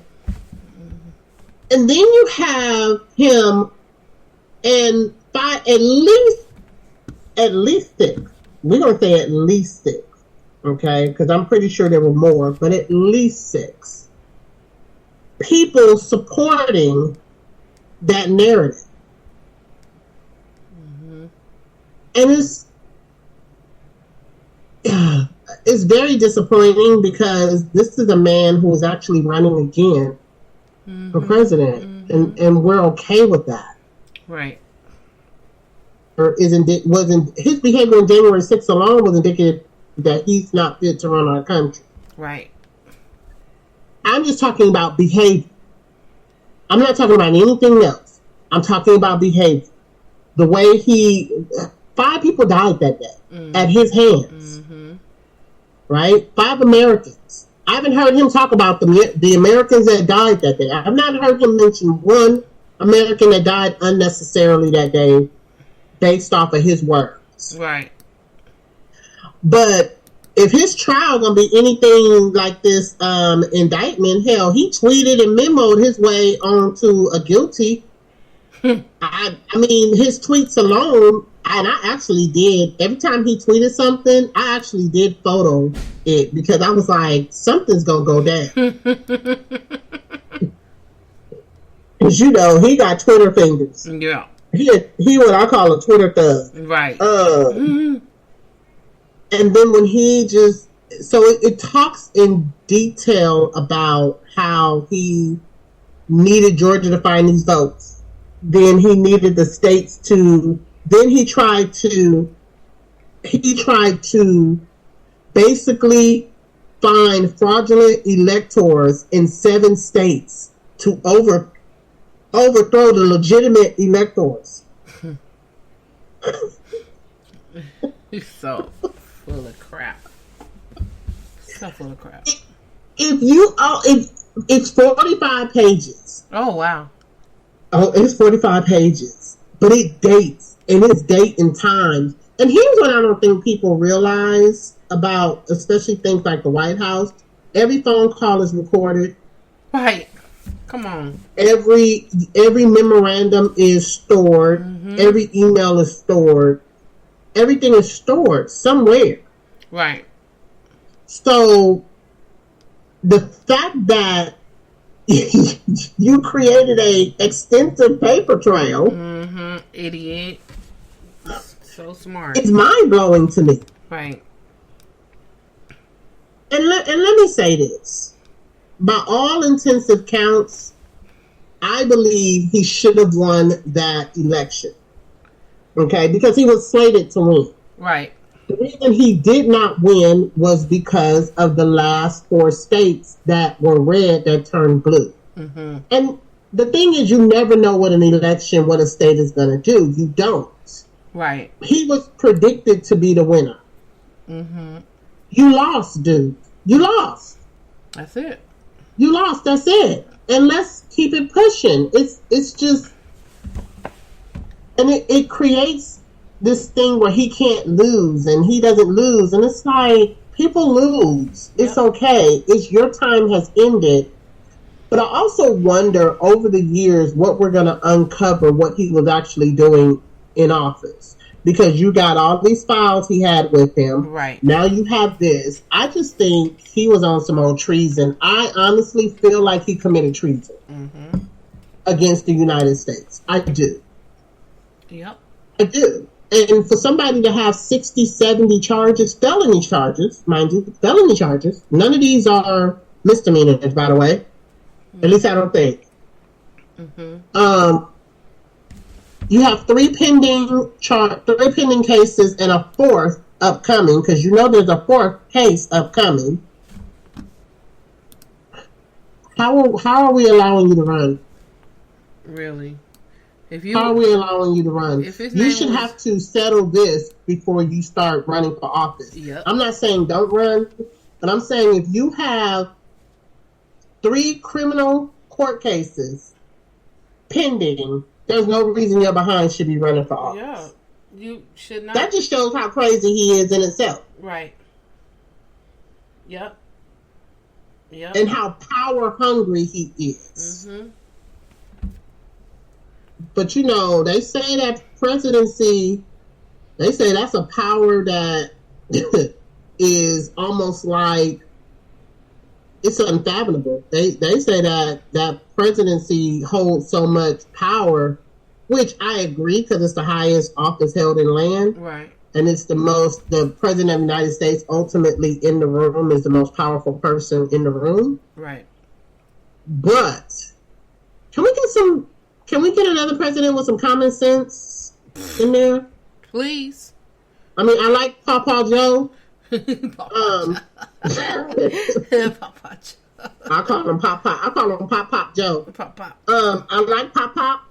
And then you have him and at least six. We're going to say at least six. Okay? Because I'm pretty sure there were more, but at least six people supporting that narrative. And it's very disappointing because this is a man who is actually running again for president, and we're okay with that, right? Or wasn't his behavior on January 6th alone was indicative that he's not fit to run our country, right? I'm just talking about behavior. I'm not talking about anything else. I'm talking about behavior. The way 5 people died that day at his hands. Right? 5 Americans. I haven't heard him talk about the Americans that died that day. I've not heard him mention one American that died unnecessarily that day based off of his words. Right. But if his trial gonna be anything like this indictment, hell, he tweeted and memoed his way onto a guilty. I mean, his tweets alone, and I actually did, every time he tweeted something, I actually did photo it because I was like, something's gonna go down. Because, you know, he got Twitter fingers. Yeah. He what I call a Twitter thug. Right. And then when so it talks in detail about how he needed Georgia to find these votes. Then he needed the states to, then he tried to basically find fraudulent electors in 7 states to overthrow the legitimate electors. He's so full of crap. So full of crap. It's 45 pages. Oh, wow. Oh, it's 45 pages. But it dates, and it's date and times. And here's what I don't think people realize about, especially things like the White House. Every phone call is recorded. Right. Come on. Every memorandum is stored. Every email is stored. Everything is stored somewhere. Right. So the fact that you created a extensive paper trail, idiot, so smart. It's mind blowing to me. Right. And let me say this: by all intensive counts, I believe he should have won that election. Okay, because he was slated to win. Right. The reason he did not win was because of the last 4 states that were red that turned blue. And the thing is, you never know what a state is going to do. You don't. Right. He was predicted to be the winner. Mm-hmm. You lost, dude. You lost. That's it. You lost. That's it. And let's keep it pushing. It's just, and it creates this thing where he can't lose, and he doesn't lose, and it's like, people lose. It's okay. It's your time has ended. But I also wonder over the years what we're going to uncover what he was actually doing in office. Because you got all these files he had with him. Right. Now you have this. I just think he was on some old treason. I honestly feel like he committed treason against the United States. I do. Yep. I do. And for somebody to have 60, 70 charges, felony charges, mind you, felony charges. None of these are misdemeanors, by the way. At least I don't think. You have three pending cases and a fourth upcoming, because you know there's a fourth case upcoming. How are we allowing you to run? Really? How are we allowing you to run? You should have to settle this before you start running for office. Yep. I'm not saying don't run, but I'm saying if you have 3 criminal court cases pending, there's no reason your behind should be running for office. Yeah, you should not. That just shows how crazy he is in itself. Right. Yep. Yep. And how power hungry he is. But you know, they say that presidency, they say that's a power that is almost like, it's unfathomable. They say that presidency holds so much power, which I agree, because it's the highest office held in land. Right. And it's the president of the United States ultimately in the room is the most powerful person in the room. Right. But can we get another president with some common sense in there? Please. I mean, I like Papa Joe. Papa Joe. I call him Pop Joe. Pop. I like Pop,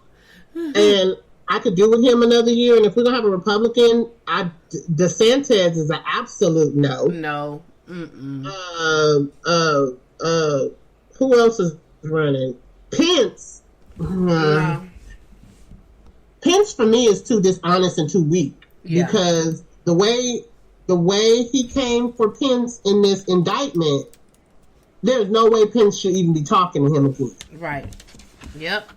and I could do with him another year. And if we're gonna have a Republican, DeSantis is an absolute no. No. Who else is running? Pence. No. Pence for me is too dishonest and too weak, because the way he came for Pence in this indictment, there's no way Pence should even be talking to him again. Right. Yep.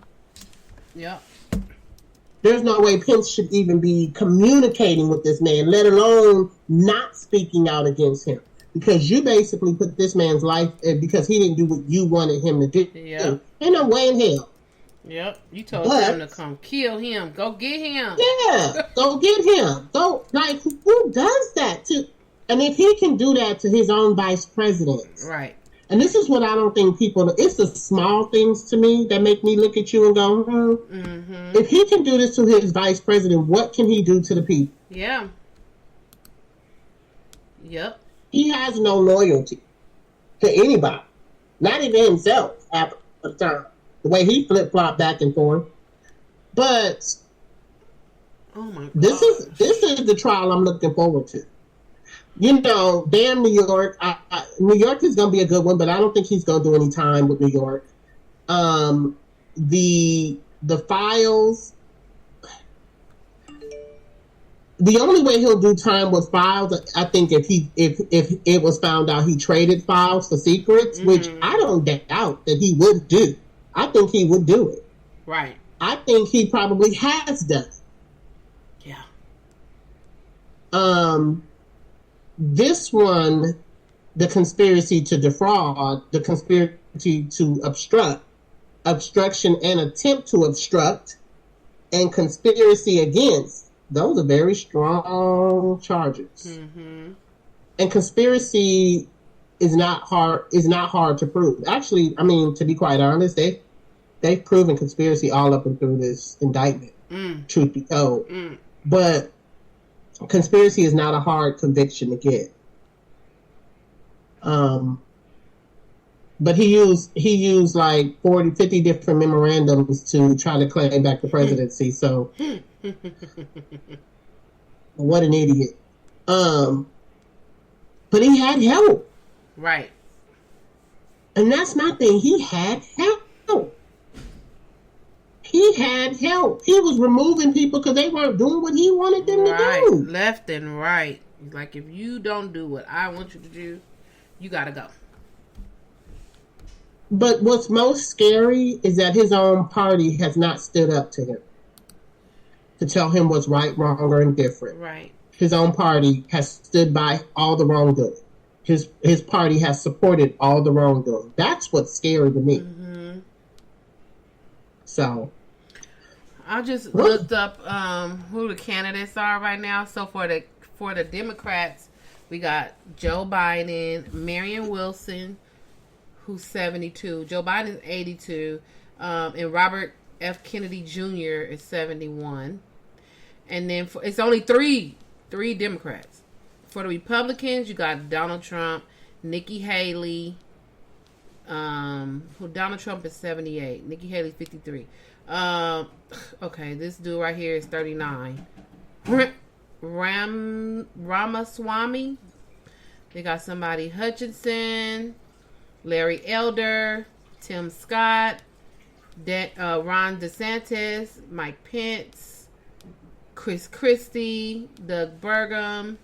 There's no way Pence should even be communicating with this man, let alone not speaking out against him. Because you basically put this man's life, because he didn't do what you wanted him to do. Yep. Ain't no way in hell. Yep. You told him to come kill him. Go get him. Yeah. Go get him. Go, like, who does that to? And if he can do that to his own vice president. Right. And this is what I don't think it's the small things to me that make me look at you and go, If he can do this to his vice president, what can he do to the people? Yeah. Yep. He has no loyalty to anybody. Not even himself half the time. The way he flip-flopped back and forth. But oh my God. This is the trial I'm looking forward to. You know, damn New York. New York is going to be a good one, but I don't think he's going to do any time with New York. The files. The only way he'll do time with files, I think, if it was found out he traded files for secrets, which I don't doubt that he would do. I think he would do it. Right. I think he probably has done it. Yeah. This one, the conspiracy to defraud, the conspiracy to obstruct, obstruction and attempt to obstruct, and conspiracy against, those are very strong charges. And conspiracy is not hard to prove. Actually, I mean, to be quite honest, they've proven conspiracy all up and through this indictment, truth be told. But conspiracy is not a hard conviction to get. But he used like 40, 50 different memorandums to try to claim back the presidency. So what an idiot. But he had help. Right. And that's my thing. He had help. He had help. He was removing people because they weren't doing what he wanted them to do. Left and right. Like, if you don't do what I want you to do, you got to go. But what's most scary is that his own party has not stood up to him to tell him what's right, wrong, or indifferent. Right. His own party has stood by all the wrongdoing. His party has supported all the wrongdoing. That's what's scary to me. Mm-hmm. So I just looked up who the candidates are right now. So for the Democrats, we got Joe Biden, Marion Wilson, who's 72. Joe Biden is 82. And Robert F. Kennedy Jr. is 71. And then it's only three Democrats. For the Republicans, you got Donald Trump, Nikki Haley. Donald Trump is 78. Nikki Haley 53. Okay, this dude right here is 39. Ramaswamy. They got somebody Hutchinson, Larry Elder, Tim Scott, Ron DeSantis, Mike Pence, Chris Christie, Doug Burgum,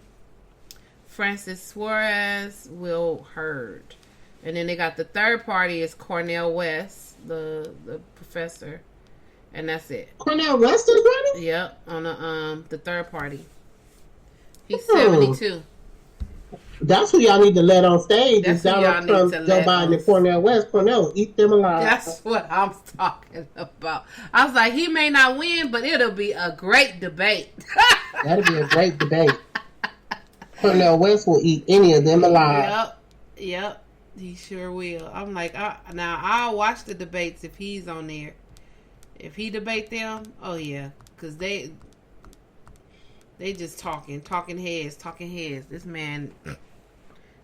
Francis Suarez, Will Hurd. And then they got the third party is Cornel West, the professor. And that's it. Cornel West is running? Yep, on the third party. He's 72. That's who y'all need to let on stage. That's Donald Trump, Joe Biden, and Cornel West. Cornel, eat them alive. That's what I'm talking about. I was like, he may not win, but it'll be a great debate. That'll be a great debate. Cornel West will eat any of them alive. Yep. He sure will. I'm like, now I'll watch the debates if he's on there. If he debate them, oh yeah, because they just talking heads. This man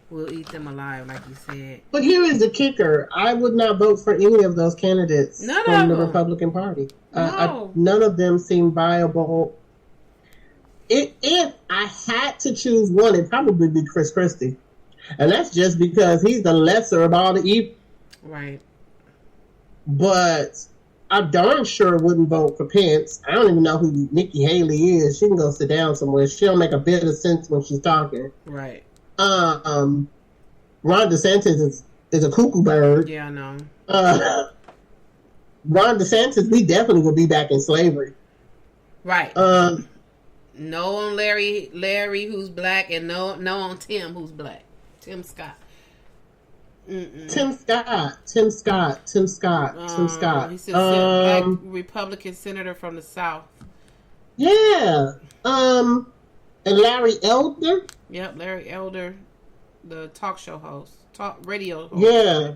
will eat them alive, like you said. But here is the kicker: I would not vote for any of those candidates from the Republican Party. No. None of them seem viable. If I had to choose one, it'd probably be Chris Christie. And that's just because he's the lesser of all the evil. Right. But I darn sure wouldn't vote for Pence. I don't even know who Nikki Haley is. She can go sit down somewhere. She don't make a bit of sense when she's talking. Right. Ron DeSantis is a cuckoo bird. Yeah, I know. Ron DeSantis, we definitely will be back in slavery. Right. No on Larry who's black, and no on Tim who's black. Tim Scott. Tim Scott. He's a black Republican senator from the South. Yeah. And Larry Elder. Yep, Larry Elder, the talk radio host. Yeah,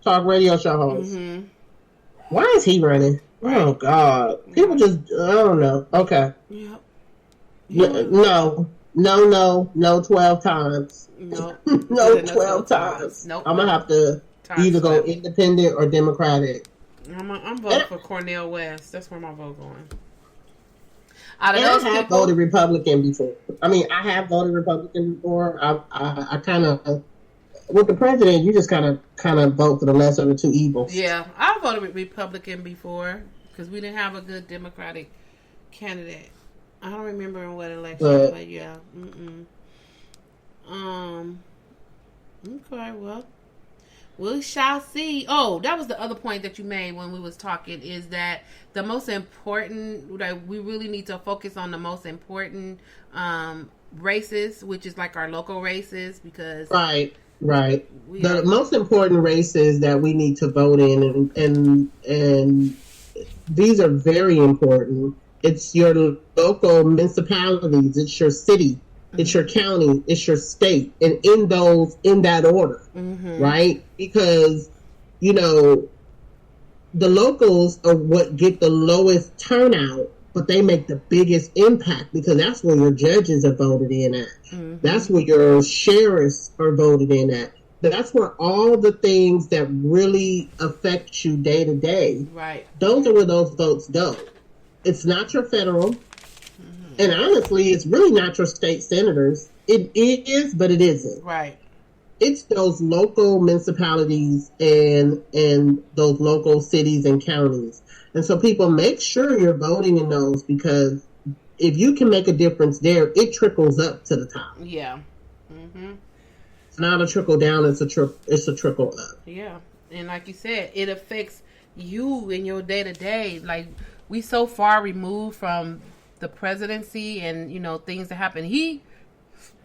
talk radio show host. Mm-hmm. Why is he running? Right. Oh God, people just I don't know. Okay. Yep. No, 12 times. No, 12 times. Nope. I'm gonna have to either go independent or Democratic. I'm voting for Cornel West. That's where my vote going. I have voted Republican before. I have voted Republican before. I kind of, with the president, you just kind of vote for the lesser of the two evils. Yeah, I voted Republican before because we didn't have a good Democratic candidate. I don't remember in what election, but yeah. Okay, well, we shall see. Oh, that was the other point that you made when we was talking, is that the most important, that we really need to focus on the most important races, which is like our local races, because right. The most important races that we need to vote in, and these are very important. It's your local municipalities. It's your city. It's your county. It's your state. And in that order, right? Because, the locals are what get the lowest turnout, but they make the biggest impact because that's where your judges are voted in at. Mm-hmm. That's where your sheriffs are voted in at. That's where all the things that really affect you day to day, right? Those are where those votes go. It's not your federal. Mm-hmm. And honestly, it's really not your state senators. It is, but it isn't. Right. It's those local municipalities and those local cities and counties. And so people, make sure you're voting in those, because if you can make a difference there, it trickles up to the top. Yeah. Mm-hmm. It's not a trickle down, it's a trickle up. Yeah. And like you said, it affects you in your day-to-day. Like, we so far removed from the presidency and, things that happen. He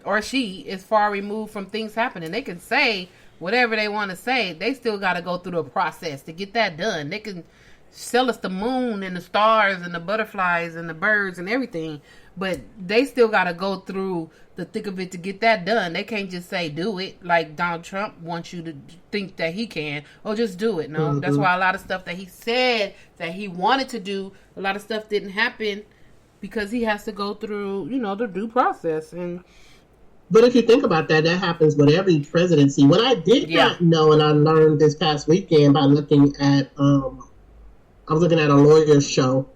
or she is far removed from things happening. They can say whatever they want to say. They still got to go through the process to get that done. They can sell us the moon and the stars and the butterflies and the birds and everything, but they still got to go through the thick of it to get that done. They can't just say do it like Donald Trump wants you to think that he can. Oh, just do it. No, that's why a lot of stuff that he said that he wanted to do, a lot of stuff didn't happen, because he has to go through, the due process. But if you think about that, that happens with every presidency. What I did not know, and I learned this past weekend by looking at, I was looking at a lawyer's show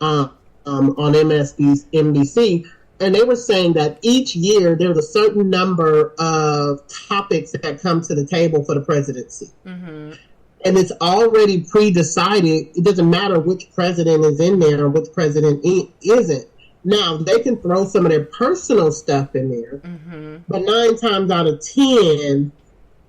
on NBC, and they were saying that each year there's a certain number of topics that come to the table for the presidency. Mm-hmm. And it's already pre-decided. It doesn't matter which president is in there or which president isn't. Now, they can throw some of their personal stuff in there, but 9 times out of 10,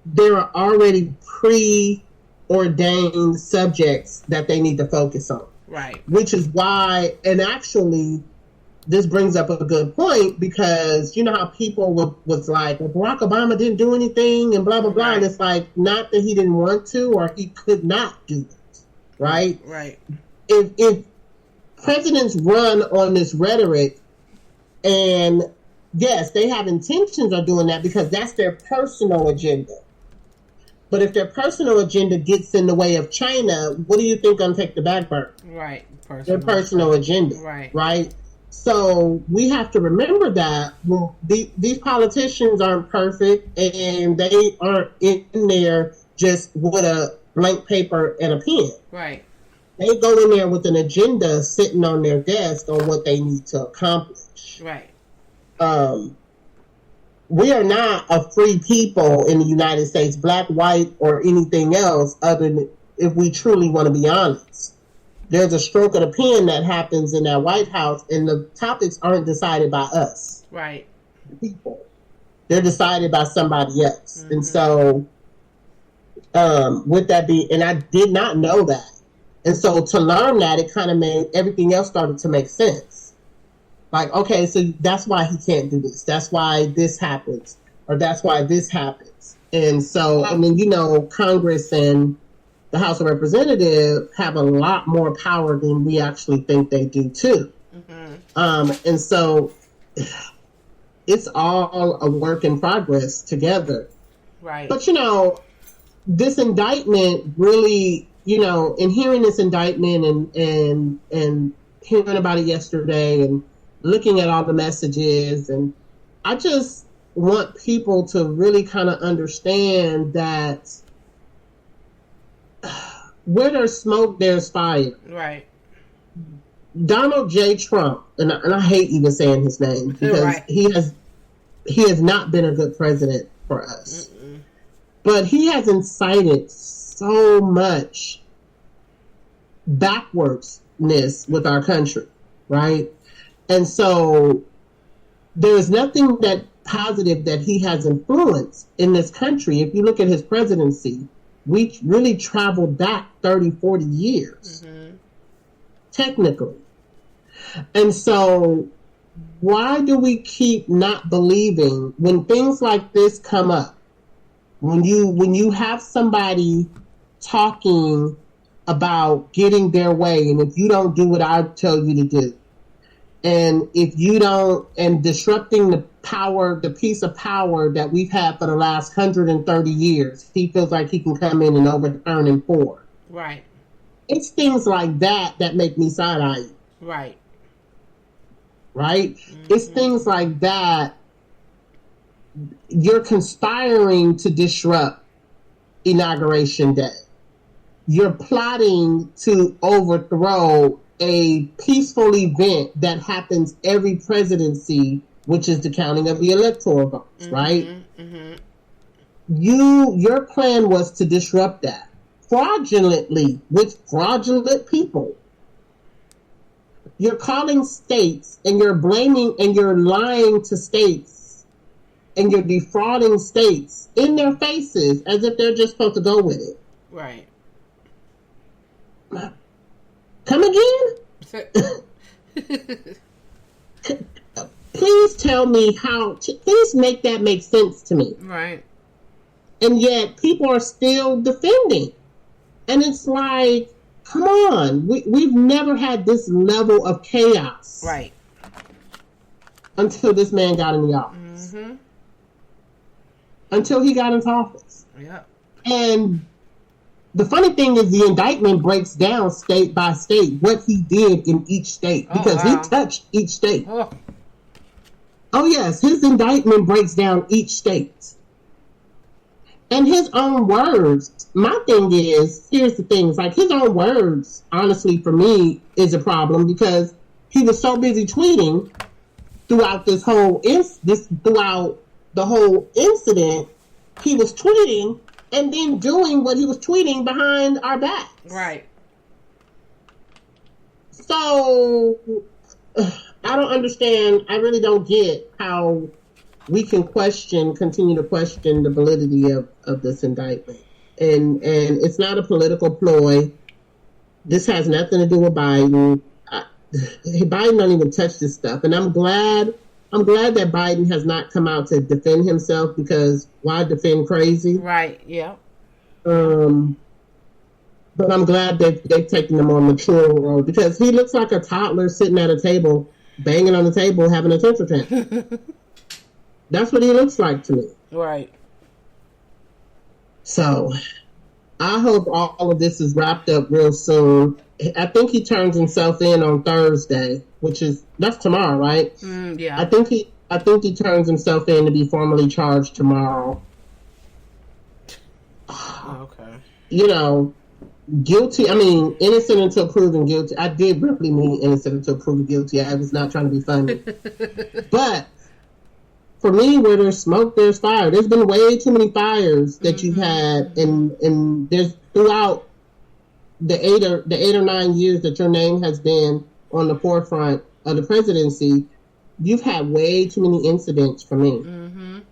there are already preordained subjects that they need to focus on. Right. Which is why, and actually, this brings up a good point, because you know how people was like, well, Barack Obama didn't do anything and blah, blah, blah. Right. And it's like, not that he didn't want to or he could not do it. Right? Right. If presidents run on this rhetoric, and yes, they have intentions of doing that because that's their personal agenda. But if their personal agenda gets in the way of China, what do you think going to take the back burner? Right. Their personal agenda. Right. Right? So we have to remember that these politicians aren't perfect, and they aren't in there just with a blank paper and a pen. Right. They go in there with an agenda sitting on their desk on what they need to accomplish. Right. We are not a free people in the United States, black, white, or anything else, other than if we truly want to be honest. There's a stroke of the pen that happens in that White House, and the topics aren't decided by us. Right. The people. They're decided by somebody else. Mm-hmm. And so, with that being, and I did not know that. And so to learn that, it kind of made everything else started to make sense. Like, okay, so that's why he can't do this. That's why this happens. Or that's why this happens. And so, I mean, Congress and the House of Representatives have a lot more power than we actually think they do, too. Mm-hmm. And so it's all a work in progress together. Right. But, this indictment really, in hearing this indictment and hearing about it yesterday and looking at all the messages, and I just want people to really kind of understand that where there's smoke, there's fire. Right. Donald J. Trump, and I hate even saying his name because he has not been a good president for us. Mm-mm. But he has incited so much backwardsness with our country, right? And so there's nothing that positive that he has influenced in this country. If you look at his presidency, we really traveled back 30, 40 years, technically. And so why do we keep not believing when things like this come up? When you have somebody talking about getting their way, and if you don't do what I tell you to do, and if you don't, and disrupting the power, the piece of power that we've had for the last 130 years, he feels like he can come in and overturn and pour. Right. It's things like that that make me side-eye. Right. Right? Mm-hmm. It's things like that. You're conspiring to disrupt Inauguration Day. You're plotting to overthrow a peaceful event that happens every presidency, which is the counting of the electoral votes, right? Mm-hmm. Your plan was to disrupt that fraudulently with fraudulent people. You're calling states and you're blaming and you're lying to states and you're defrauding states in their faces as if they're just supposed to go with it. Right. Come again? Please tell me please make that make sense to me. Right. And yet people are still defending. And it's like, come on. We've never had this level of chaos. Right. Until this man got in the office. Mm-hmm. Until he got into office. Yeah. And the funny thing is the indictment breaks down state by state what he did in each state. Because he touched each state. Oh, yes. His indictment breaks down each state. And his own words, my thing is, here's the thing, it's like his own words, honestly, for me, is a problem because he was so busy tweeting throughout throughout the whole incident. He was tweeting and then doing what he was tweeting behind our backs. Right. So, I don't understand. I really don't get how we can continue to question the validity of this indictment. And it's not a political ploy. This has nothing to do with Biden. Biden don't even touch this stuff. And I'm glad that Biden has not come out to defend himself because why defend crazy? Right, yeah. But I'm glad that they've taken the more mature role because he looks like a toddler sitting at a table, banging on the table, having a temper tantrum. That's what he looks like to me. Right. So, I hope all of this is wrapped up real soon. I think he turns himself in on Thursday, that's tomorrow, right? Yeah. I think he turns himself in to be formally charged tomorrow. Okay. You know, guilty. I mean, innocent until proven guilty. I did really mean innocent until proven guilty. I was not trying to be funny, but. For me, where there's smoke, there's fire. There's been way too many fires that you've had, and there's throughout the 8 or 9 years that your name has been on the forefront of the presidency. You've had way too many incidents for me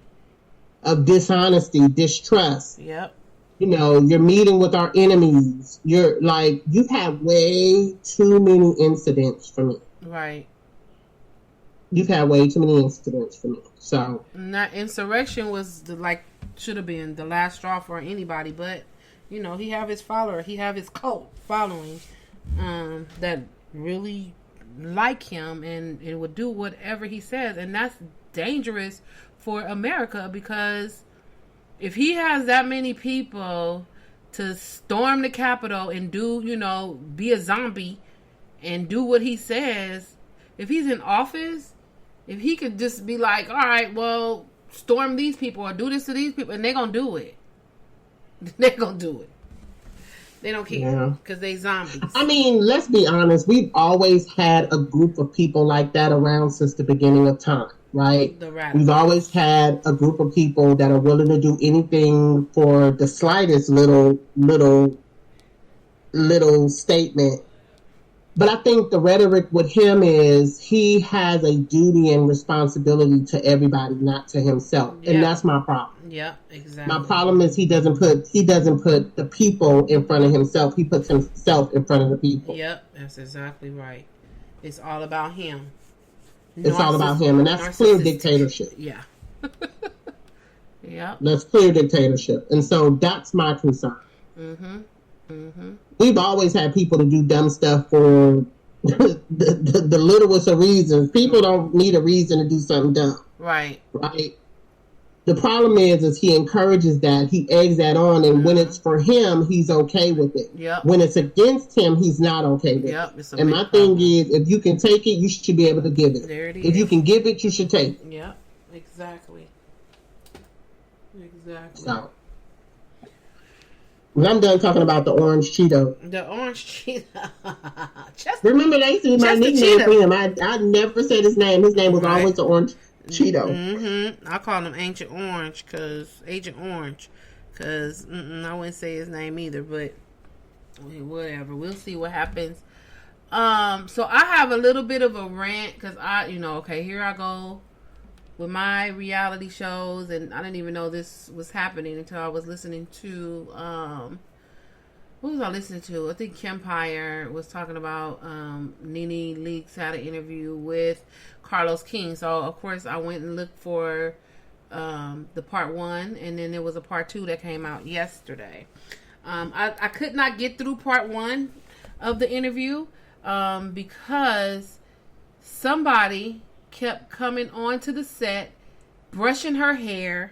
of dishonesty, distrust. Yep. You know, you're meeting with our enemies. You've had way too many incidents for me. Right. You've had way too many incidents for me. So and that insurrection was should have been the last straw for anybody, but you know, he have his follower, he have his cult following that really like him and it would do whatever he says, and that's dangerous for America because if he has that many people to storm the Capitol and do, you know, be a zombie and do what he says, if he's in office, if he could just be like, all right, well, storm these people or do this to these people, and they're going to do it. They're going to do it. They don't care because they zombies. I mean, let's be honest. We've always had a group of people like that around since the beginning of time, right? We've always had a group of people that are willing to do anything for the slightest little statement. But I think the rhetoric with him is he has a duty and responsibility to everybody, not to himself. Yep. And that's my problem. Yeah, exactly. My problem is he doesn't put the people in front of himself. He puts himself in front of the people. Yep, that's exactly right. It's all about him. It's all about him, and that's clear dictatorship. Yeah. Yeah. That's clear dictatorship. And so that's my concern. Mm-hmm. Mm-hmm. We've always had people to do dumb stuff for the littlest of reasons. People don't need a reason to do something dumb. Right. Right. The problem is he encourages that. He eggs that on, and when it's for him, he's okay with it. Yep. When it's against him, he's not okay with it. And my thing is, if you can take it, you should be able to give it. There it is. If you can give it, you should take it. Yep. Exactly. So, When I'm done talking about the orange Cheeto. The orange Cheeto. Remember, they see my nickname for him. I never said his name. His name was always the orange Cheeto. Mm-hmm. I call him Ancient Orange, Agent Orange, because I wouldn't say his name either, but whatever. We'll see what happens. So I have a little bit of a rant, because here I go with my reality shows, and I didn't even know this was happening until I was listening to, what was I listening to? I think Kempire was talking about Nene Leakes had an interview with Carlos King. So, of course, I went and looked for the part 1, and then there was a part 2 that came out yesterday. I could not get through part 1 of the interview because somebody kept coming onto the set, brushing her hair,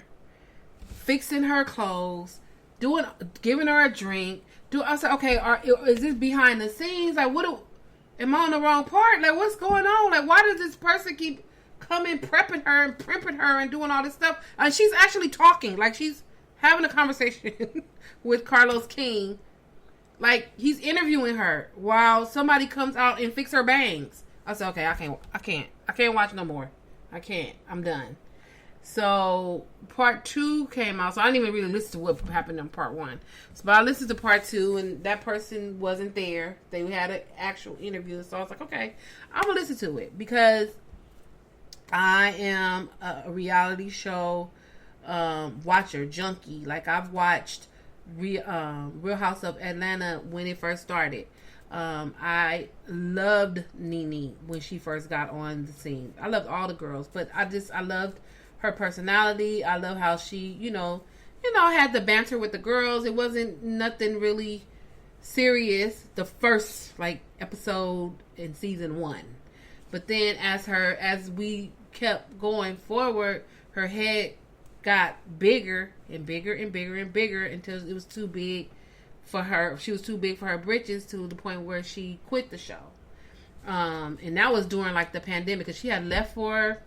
fixing her clothes, giving her a drink. I said, okay, is this behind the scenes? Like, am I on the wrong part? Like, what's going on? Like, why does this person keep coming, prepping her and primping her and doing all this stuff? And she's actually talking. Like, she's having a conversation with Carlos King. Like, he's interviewing her while somebody comes out and fix her bangs. I said, okay, I can't watch no more. I can't. I'm done. So, part 2 came out. So, I didn't even really listen to what happened in part 1. But I listened to part 2, and that person wasn't there. They had an actual interview. So, I was like, okay, I'm going to listen to it. Because I am a reality show watcher, junkie. Like, I've watched Real House of Atlanta when it first started. I loved Nene when she first got on the scene. I loved all the girls, but I loved her personality. I love how she, had the banter with the girls. It wasn't nothing really serious the first episode in season 1. But then as we kept going forward, her head got bigger and bigger and bigger and bigger until it was too big for her. She was too big for her britches, to the point where she quit the show. And that was during the pandemic, because she had left for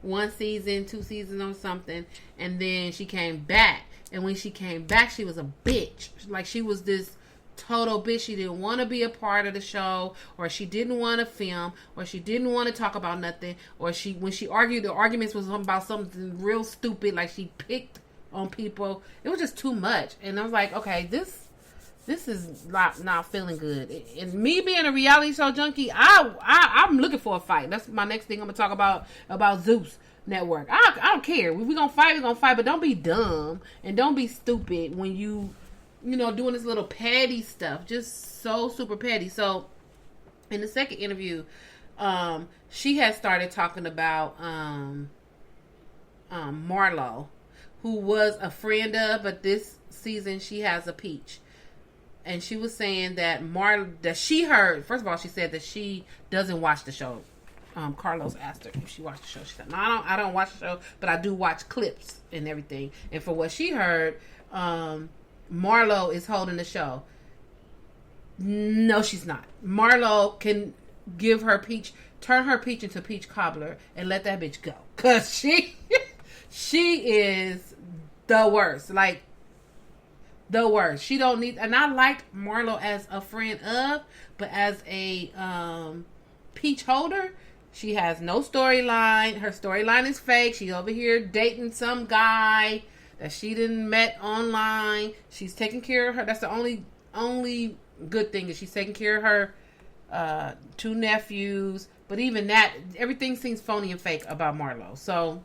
1 season, 2 seasons or something, and then she came back. And when she came back, she was a bitch. Like, she was this total bitch. She didn't want to be a part of the show, or she didn't want to film, or she didn't want to talk about nothing, or when she argued, the arguments was about something real stupid, like she picked on people. It was just too much. And I was like, okay, this is not feeling good. And me being a reality show junkie, I'm looking for a fight. That's my next thing I'm gonna talk about Zeus Network. I don't care. We're gonna fight, but don't be dumb and don't be stupid when you doing this little petty stuff. Just so super petty. So in the second interview, she had started talking about Marlo, who was a friend of, but this season she has a peach. And she was saying that she heard, first of all, she said that she doesn't watch the show. Carlos asked her if she watched the show. She said, no, I don't watch the show, but I do watch clips and everything. And for what she heard, Marlo is holding the show. No, she's not. Marlo can give her peach, turn her peach into peach cobbler, and let that bitch go. Because she is the worst. Like, the worst. She don't need, and I liked Marlo as a friend of, but as a peach holder, she has no storyline. Her storyline is fake. She's over here dating some guy that she didn't met online. She's taking care of her. That's the only good thing, is she's taking care of her 2 nephews. But even that, everything seems phony and fake about Marlo. So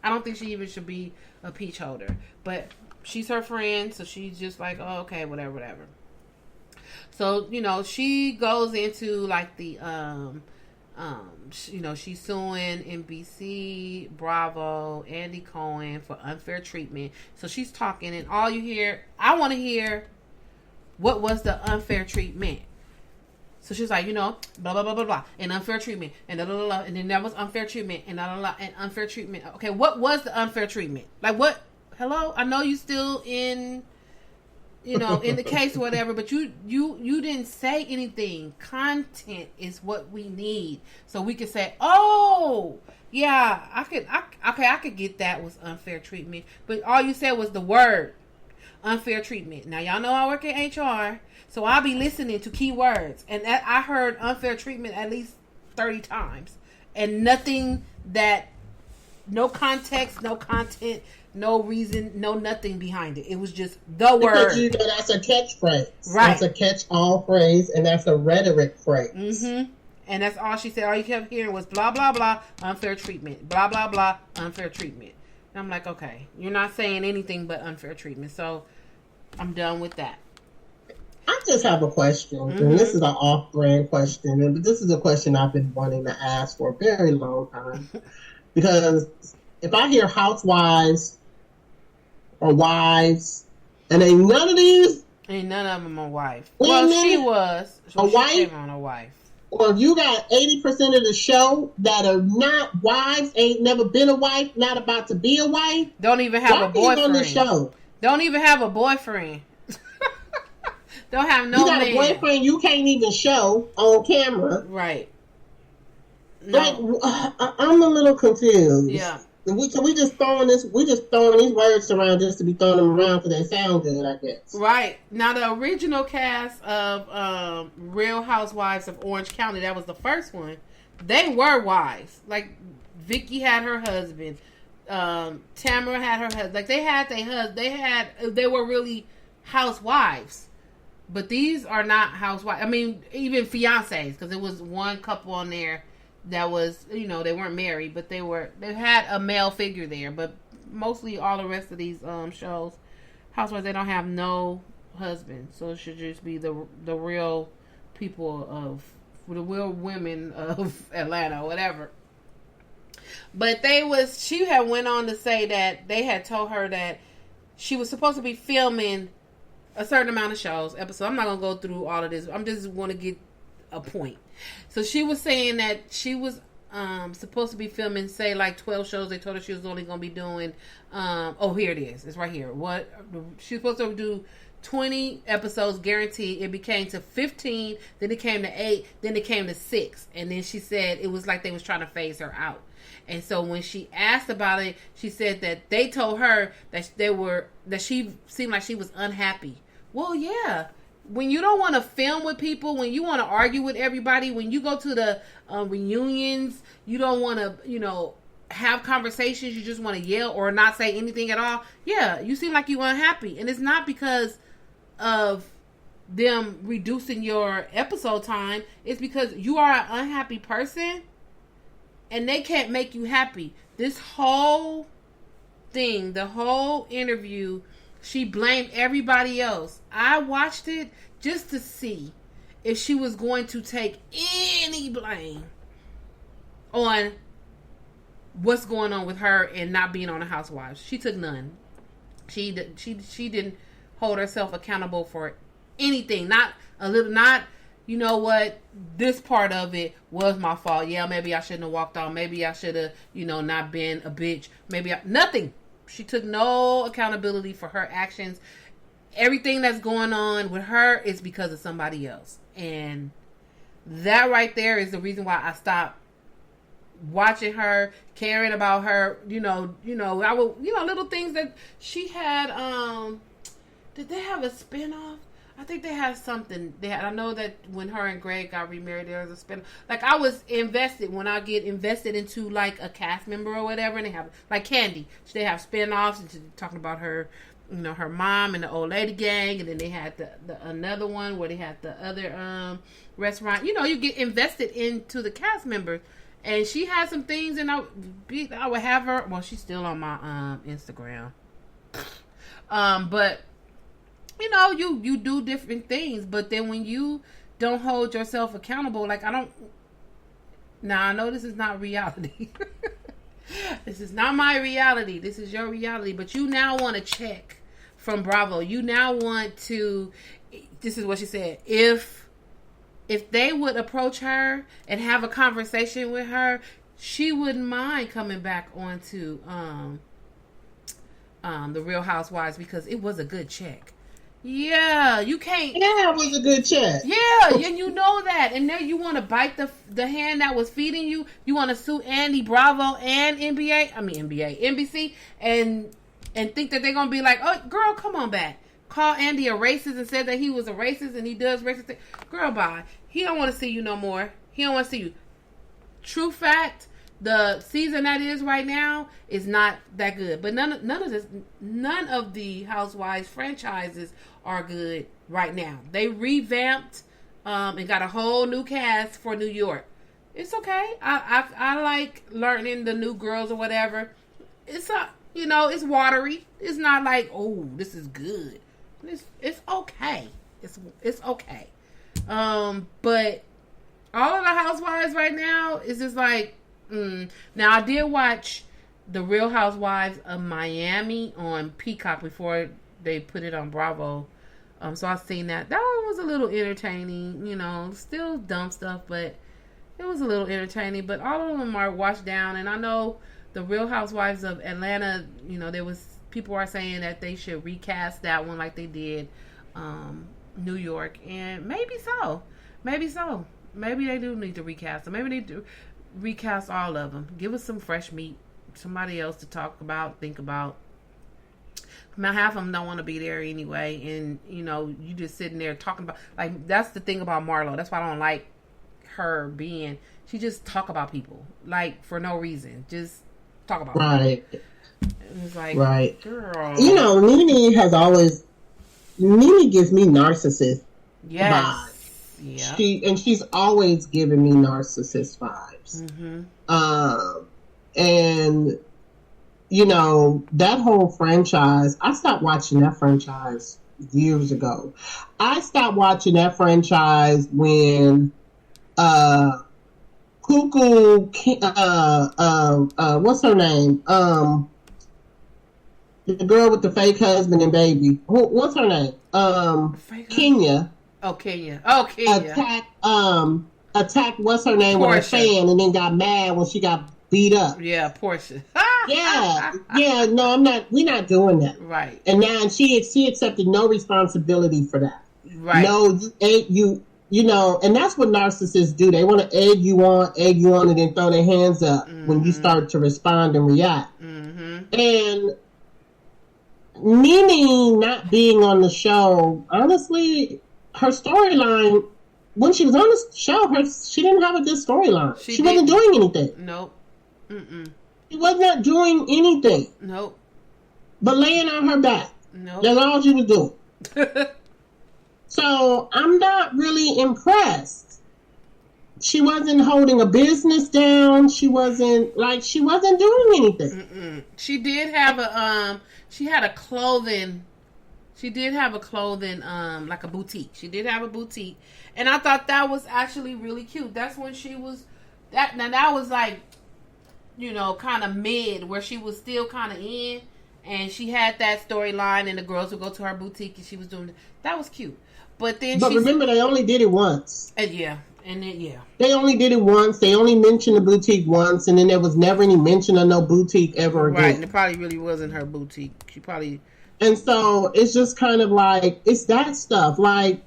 I don't think she even should be a peach holder. But she's her friend, so she's just like, oh, okay, whatever. So, she goes into the she's suing NBC, Bravo, Andy Cohen for unfair treatment. So she's talking, and all you hear, I want to hear, what was the unfair treatment? So she's like, blah, blah, blah, blah, blah, and unfair treatment, and blah, blah, blah, and then there was unfair treatment, and blah, blah, blah, and unfair treatment. Okay, what was the unfair treatment? Like, what? Hello? I know you still in the case or whatever, but you didn't say anything. Content is what we need. So we can say, oh, yeah, I could get that was unfair treatment. But all you said was the word unfair treatment. Now, y'all know I work in HR, so I'll be listening to keywords. And I heard unfair treatment at least 30 times. And nothing that, no context, no content, no reason, no nothing behind it. It was just the word. Because you know that's a catchphrase. Right. That's a catch-all phrase, and that's a rhetoric phrase. Mm-hmm. And that's all she said. All you kept hearing was blah, blah, blah, unfair treatment. Blah, blah, blah, unfair treatment. And I'm like, okay, you're not saying anything but unfair treatment. So I'm done with that. I just have a question. Mm-hmm. And this is an off-brand question. But this is a question I've been wanting to ask for a very long time. Because if I hear housewives or wives, and ain't none of these... Ain't none of them a wife. Well, she was. A wife? She came on a wife. Or if you got 80% of the show that are not wives, ain't never been a wife, not about to be a wife. Don't even have a boyfriend. On the show? Don't even have a boyfriend. Don't have no man. You got a boyfriend you can't even show on camera. Right. No. Like, I'm a little confused. Yeah. We just throwing these words around just to be throwing them around because they sound good, I guess. Right. Now, the original cast of Real Housewives of Orange County, that was the first one. They were wives. Like, Vicky had her husband. Tamara had her husband. Like, they had their husband. They were really housewives. But these are not housewives. I mean, even fiancés, because there was one couple on there that was, you know, they weren't married, but they had a male figure there. But mostly all the rest of these shows, housewives, they don't have no husband. So it should just be the real people the real women of Atlanta, whatever. But she had went on to say that they had told her that she was supposed to be filming a certain amount of shows, episodes. I'm not going to go through all of this. I'm just want to get a point. So she was saying that she was supposed to be filming, say, like 12 shows. They told her she was only going to be doing, here it is. It's right here. She was supposed to do 20 episodes guaranteed. It became to 15, then it came to 8, then it came to 6. And then she said it was like they was trying to phase her out. And so when she asked about it, she said that they told her that she seemed like she was unhappy. Well, yeah. When you don't want to film with people, when you want to argue with everybody, when you go to the reunions, you don't want to, have conversations. You just want to yell or not say anything at all. Yeah, you seem like you're unhappy. And it's not because of them reducing your episode time. It's because you are an unhappy person and they can't make you happy. This whole thing, the whole interview, she blamed everybody else. I watched it just to see if she was going to take any blame on what's going on with her and not being on the Housewives. She took none. She didn't hold herself accountable for anything. Not a little. Not, you know what, this part of it was my fault. Yeah, maybe I shouldn't have walked on. Maybe I should have, not been a bitch. Nothing. She took no accountability for her actions. Everything that's going on with her is because of somebody else. And that right there is the reason why I stopped watching her, caring about her. I would, little things that she had. Did they have a spinoff? I think they had something. I know that when her and Greg got remarried, there was a spinoff. Like, I was invested when I get invested into like a cast member or whatever, and they have like Candy. They have spinoffs and she's talking about her, her mom and the old lady gang, and then they had the another one where they had the other restaurant. You get invested into the cast members, and she had some things, and I would have her. Well, she's still on my Instagram, but. You do different things, but then when you don't hold yourself accountable, like I know this is not reality. This is not my reality. This is your reality, but you now want to check from Bravo. You now want to, this is what she said, if they would approach her and have a conversation with her, she wouldn't mind coming back onto the Real Housewives because it was a good check. Yeah, you can't. Yeah, it was a good check. Yeah, and you know that. And now you want to bite the hand that was feeding you. You want to sue Andy, Bravo, and NBC, and think that they're going to be like, oh, girl, come on back. called Andy a racist and said that he was a racist and he does racist things. Girl, bye. He don't want to see you no more. He don't want to see you. True fact, the season that is right now is not that good. But none of the Housewives franchises are good right now. They revamped and got a whole new cast for New York. It's okay. I like learning the new girls or whatever. It's it's watery. It's not like, oh, this is good. It's okay. It's okay. But all of the Housewives right now is just like, Now I did watch The Real Housewives of Miami on Peacock before they put it on Bravo. So I've seen that. That one was a little entertaining, still dumb stuff, but it was a little entertaining. But all of them are washed down, and I know The Real Housewives of Atlanta, people are saying that they should recast that one like they did New York, and maybe so. Maybe they do need to recast them. Maybe they need to recast all of them. Give us some fresh meat, somebody else to talk about, think about. Now, half of them don't want to be there anyway, and you just sitting there talking about, like, that's the thing about Marlo. That's why I don't like her being. She just talk about people, like, for no reason. Just talk about right. People. It's like, right, girl. Nene gives me narcissist vibes. Yeah. She's always given me narcissist vibes. Mm-hmm. And that whole franchise, I stopped watching that franchise years ago. I stopped watching that franchise when Cuckoo, what's her name? The girl with the fake husband and baby. What's her name? Kenya. Oh, Kenya. Attacked what's her name Portia. With her fan, and then got mad when she got beat up. Yeah, Portia. Yeah. No, I'm not. We're not doing that. Right. And now she accepted no responsibility for that. Right. No, and that's what narcissists do. They want to egg you on, and then throw their hands up when you start to respond and react. Mm-hmm. And Nene not being on the show, honestly, her storyline, when she was on the show, she didn't have a good storyline. She wasn't doing anything. Nope. Mm-mm. She was not doing anything. Nope. But laying on her back. Nope. That's all she was doing. So I'm not really impressed. She wasn't holding a business down. She wasn't doing anything. Mm-mm. She did have she had a clothing. She did have a clothing, like a boutique. She did have a boutique. And I thought that was actually really cute. That's when she was, that was like, kind of mid, where she was still kind of in. And she had that storyline, and the girls would go to her boutique, and she was doing, that was cute. But then remember, they only did it once. Yeah. They only did it once. They only mentioned the boutique once, and then there was never any mention of no boutique ever again. Right, and it probably really wasn't her boutique. She probably... And so it's just kind of like, it's that stuff. Like,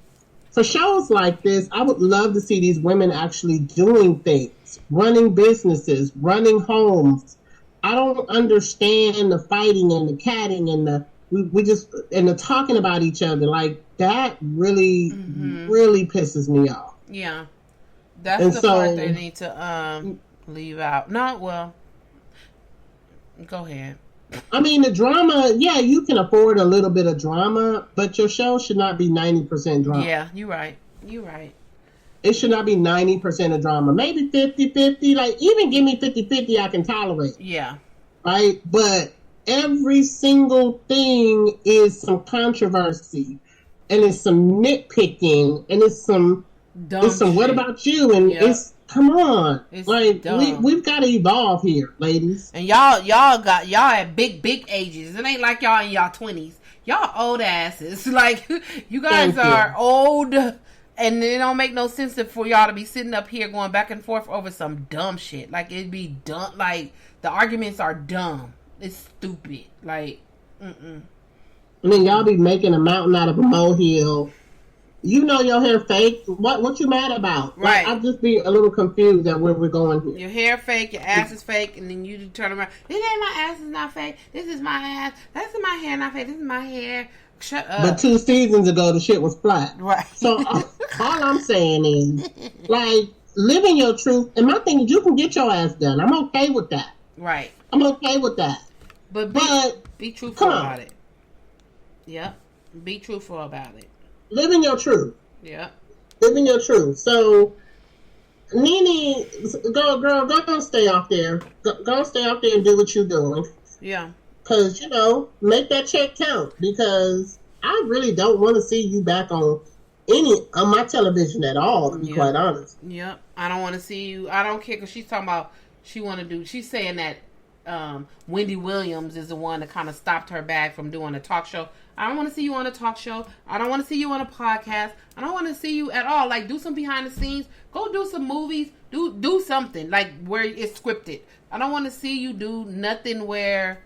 for shows like this, I would love to see these women actually doing things, running businesses, running homes. I don't understand the fighting and the catting and the talking about each other. Like, that really, really pisses me off. Yeah. That's the part they need to leave out. No, well, go ahead. I mean, the drama, yeah, you can afford a little bit of drama, but your show should not be 90% drama. Yeah, you're right. It should not be 90% of drama. Maybe 50-50. Like, even give me 50-50, I can tolerate. Yeah. Right? But every single thing is some controversy. And it's some nitpicking. And it's some what about you? And it's, come on. It's like, we've got to evolve here, ladies. And y'all at big ages. It ain't like y'all in y'all 20s. Y'all old asses. Like, you guys are old, and it don't make no sense for y'all to be sitting up here going back and forth over some dumb shit. Like, it'd be dumb. Like, the arguments are dumb. It's stupid. Like, And then y'all be making a mountain out of a molehill. You know your hair fake. What you mad about? Right. Like, I'll just be a little confused at where we're going here. Your hair fake, your ass is fake, and then you turn around. This ain't my ass is not fake. This is my ass. That's my hair not fake. This is my hair Shut up. But 2 seasons ago, the shit was flat. Right. So all I'm saying is, like, living your truth. And my thing is, you can get your ass done. I'm okay with that. Right. I'm okay with that. But be truthful about it. Yep. Be truthful about it. Living your truth. Yep. Living your truth. So, Nene, go stay out there. Go stay out there and do what you're doing. Yeah. Because, make that check count. Because I really don't want to see you back on my television at all, to be quite honest. Yep. I don't want to see you. I don't care, because she's talking about she's saying that Wendy Williams is the one that kind of stopped her back from doing a talk show. I don't want to see you on a talk show. I don't want to see you on a podcast. I don't want to see you at all. Like, do some behind the scenes. Go do some movies. Do something like where it's scripted. I don't want to see you do nothing where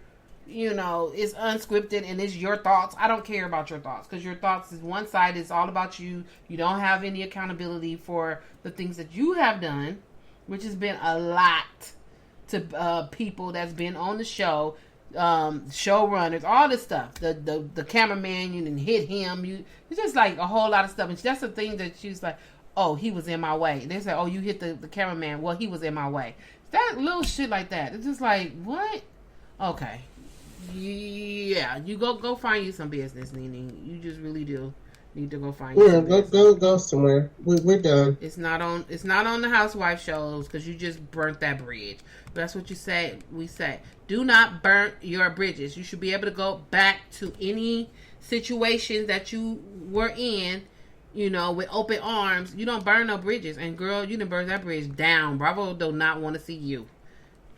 it's unscripted and it's your thoughts. I don't care about your thoughts, because your thoughts is one side. It's all about you. You don't have any accountability for the things that you have done, which has been a lot to people that's been on the show, showrunners, all this stuff. The cameraman, you didn't hit him. It's just like a whole lot of stuff. And that's the thing that she's like, oh, he was in my way. They say, oh, you hit the cameraman. Well, he was in my way. That little shit like that. It's just like, what? Okay. Yeah, you go find you some business, Nene. You just really do need to go find you some business. Go somewhere. We're done. It's not on the housewife shows, because you just burnt that bridge. But that's what you say. We say, do not burn your bridges. You should be able to go back to any situation that you were in, with open arms. You don't burn no bridges. And girl, you done burn that bridge down. Bravo do not want to see you.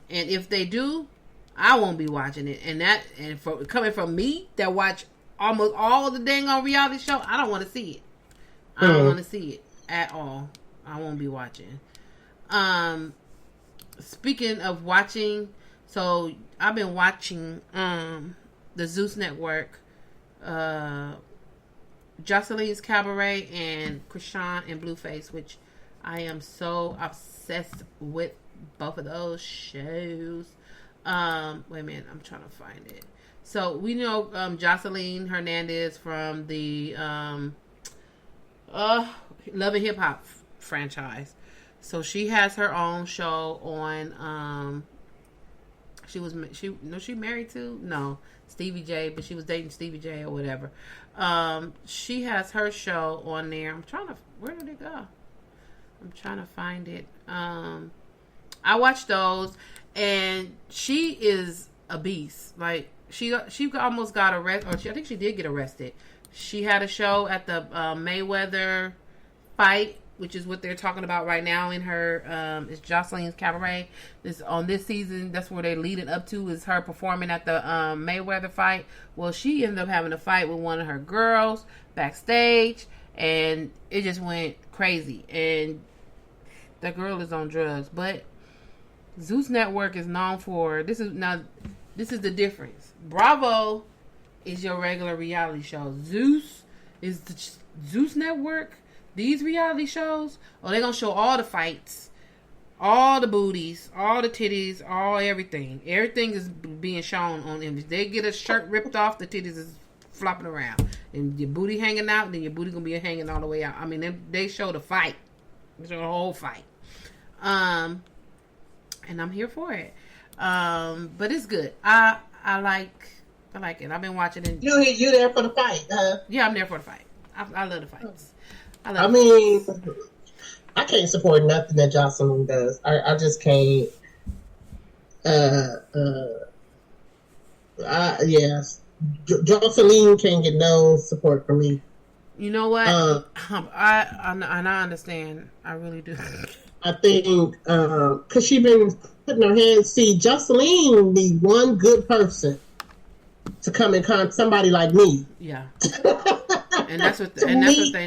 And if they do, I won't be watching it. And for coming from me that watch almost all the dang on reality show, I don't want to see it. I don't want to see it at all. I won't be watching. Speaking of watching, so I've been watching the Zeus Network, Jocelyn's Cabaret and Krishan and Blueface, which I am so obsessed with both of those shows. Wait a minute, I'm trying to find it. So we know Jocelyn Hernandez from the Love and Hip Hop franchise. So she has her own show on. She married to? No, Stevie J, but she was dating Stevie J or whatever. She has her show on there. Where did it go? I'm trying to find it. I watched those, and she is a beast. Like, she almost got arrested, or I think she did get arrested. She had a show at the Mayweather fight, which is what they're talking about right now in her, it's Jocelyn's Cabaret. On this season, that's where they're leading up to, is her performing at the Mayweather fight. Well, she ended up having a fight with one of her girls backstage, and it just went crazy. And that girl is on drugs. But Zeus Network is known for, this is the difference. Bravo is your regular reality show. Zeus is the Zeus Network. These reality shows, they're going to show all the fights, all the booties, all the titties, all everything. Everything is being shown on them. If they get a shirt ripped off, the titties is flopping around. And your booty hanging out, then your booty going to be hanging all the way out. I mean, they show the fight. They show the whole fight. And I'm here for it. But it's good. I like it. I've been watching it. You there for the fight, huh? Yeah, I'm there for the fight. I love the fights. I can't support nothing that Jocelyn does. I just can't. Yes. Jocelyn can't get no support from me. You know what? I understand. I really do. I think because she been putting her hands. See, Jocelyn need one good person to come in contact, somebody like me. Yeah. And that's what they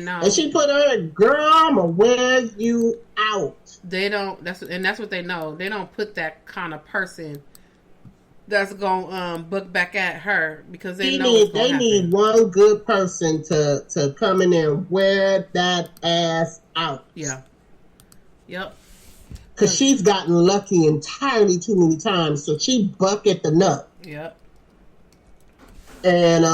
know. And she put her, girl, I'm gonna wear you out. They don't. That's what they know. They don't put that kind of person that's gonna book back at her, because they need one good person to come in there and wear that ass out. Yeah. Yep. Because she's gotten lucky entirely too many times, so she buck at the nut. Yep. And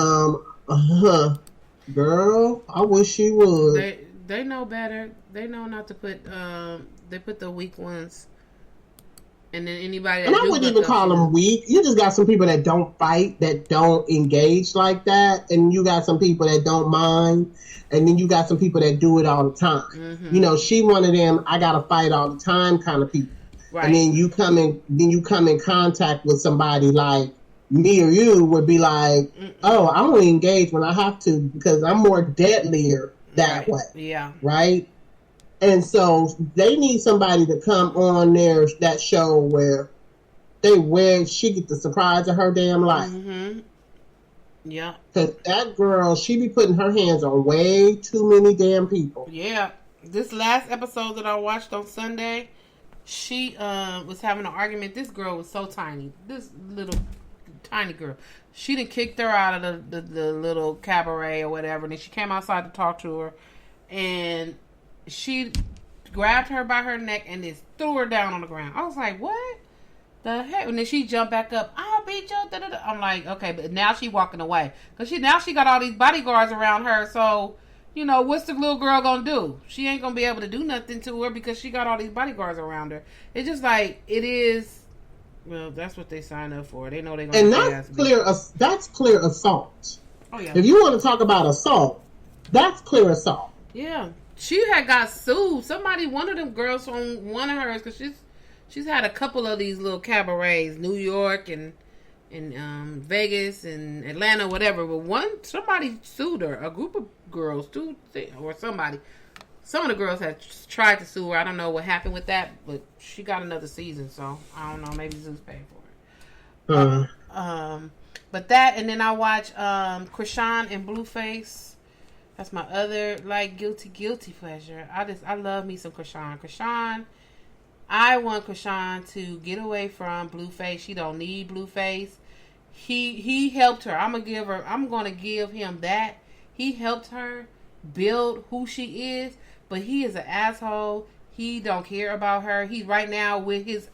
Girl, I wish she would. They know better. They know not to put they put the weak ones. And then anybody that and I wouldn't even call them weak. You just got some people that don't fight, that don't engage like that, and you got some people that don't mind, and then you got some people that do it all the time. Mm-hmm. You know, she one of them I gotta fight all the time kind of people. Right. And then you come in contact with somebody like me or you would be like, oh, I only engage when I have to because I'm more deadlier that way. Yeah. Right? And so they need somebody to come on that show where she get the surprise of her damn life. Mm-hmm. Yeah. Because that girl, she be putting her hands on way too many damn people. Yeah. This last episode that I watched on Sunday, she was having an argument. This girl was so tiny. This little tiny girl. She done kicked her out of the little cabaret or whatever. And then she came outside to talk to her. And she grabbed her by her neck and just threw her down on the ground. I was like, what the heck? And then she jumped back up. I'll beat you. Da-da-da. I'm like, okay, but now she walking away. Because she got all these bodyguards around her. So, you know, what's the little girl going to do? She ain't going to be able to do nothing to her because she got all these bodyguards around her. It's just like, it is, well, that's what they sign up for. They know they're going to that's clear assault. Oh, yeah. If you want to talk about assault, that's clear assault. Yeah. She had got sued. One of them girls from one of hers, because she's had a couple of these little cabarets, New York and Vegas and Atlanta, whatever. But somebody sued her. A group of girls or somebody. Some of the girls had tried to sue her. I don't know what happened with that, but she got another season, so I don't know. Maybe Zeus paid for it. But that, and then I watch Krishan and Blueface. That's my other, like, guilty pleasure. I love me some Krishan. I want Krishan to get away from Blueface. She don't need Blueface. He helped her. I'm gonna give him that. He helped her build who she is, but he is an asshole. He don't care about her. He's right now with his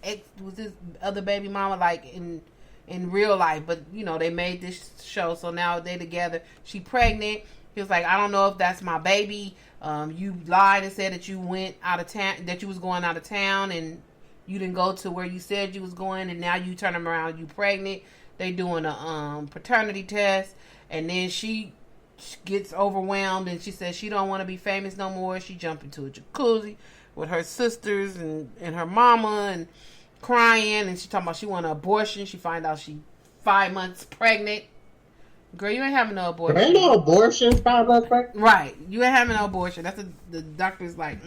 other baby mama, like in real life. But, you know, they made this show, so now they together. She pregnant. He was like, I don't know if that's my baby. You lied and said that you went out of town, that you was going out of town, and you didn't go to where you said you was going, and now you turn around, you pregnant. They doing a paternity test, and then she gets overwhelmed, and she says she don't want to be famous no more. She jumped into a jacuzzi with her sisters and her mama, and crying, and she talking about she want an abortion. She find out she 5 months pregnant. Girl, you ain't having no abortion. There ain't no abortion 5 months pregnant. Right. You ain't having no abortion. That's the doctor's like,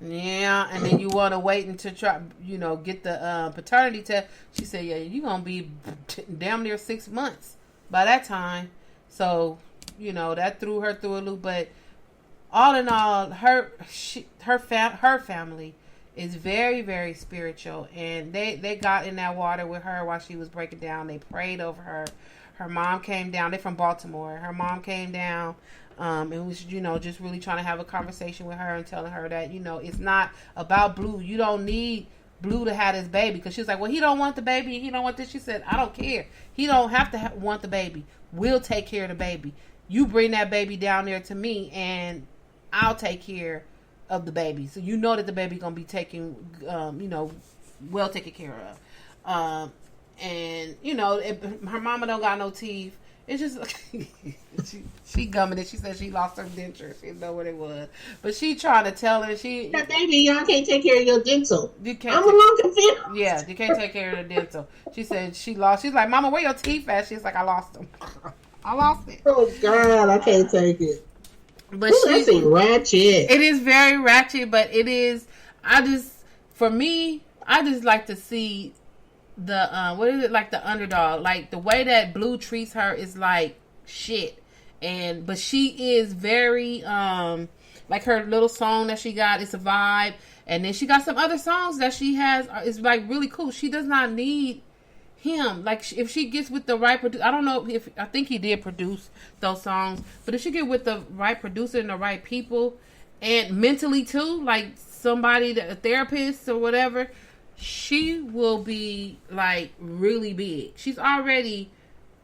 yeah, and then you want to wait until try, you know, get the paternity test. She said, yeah, you going to be damn near 6 months by that time. So, you know, that threw her through a loop. But all in all, her family is very, very spiritual. And they got in that water with her while she was breaking down. They prayed over her. Her mom came down. They're from Baltimore. Her mom came down and was, you know, just really trying to have a conversation with her and telling her that, you know, it's not about Blue. You don't need Blue to have this baby. Because she was like, well, he don't want the baby. He don't want this. She said, I don't care. He don't have to want the baby. We'll take care of the baby. You bring that baby down there to me and I'll take care of the baby. So you know that the baby going to be taken, you know, well taken care of. And, you know, her mama don't got no teeth. It's just, she gumming it. She said she lost her denture. She didn't know what it was. But she trying to tell her, that baby, y'all can't take care of your dental. I'm a little confused. Yeah, you can't take care of the dental. She said she lost. She's like, Mama, where your teeth at? She's like, I lost them. I lost it. Oh, God, I can't take it. But that's ratchet. It is very ratchet, but it is, for me, I just like to see the what is it, like the underdog, like the way that Blue treats her is like shit, but she is very like her little song that she got, it's a vibe, and then she got some other songs that she has is like really cool. She does not need him. Like if she gets with the right producer, I don't know if I think he did produce those songs, but if she get with the right producer and the right people, and mentally too, like somebody, a therapist or whatever, she will be like really big. She's already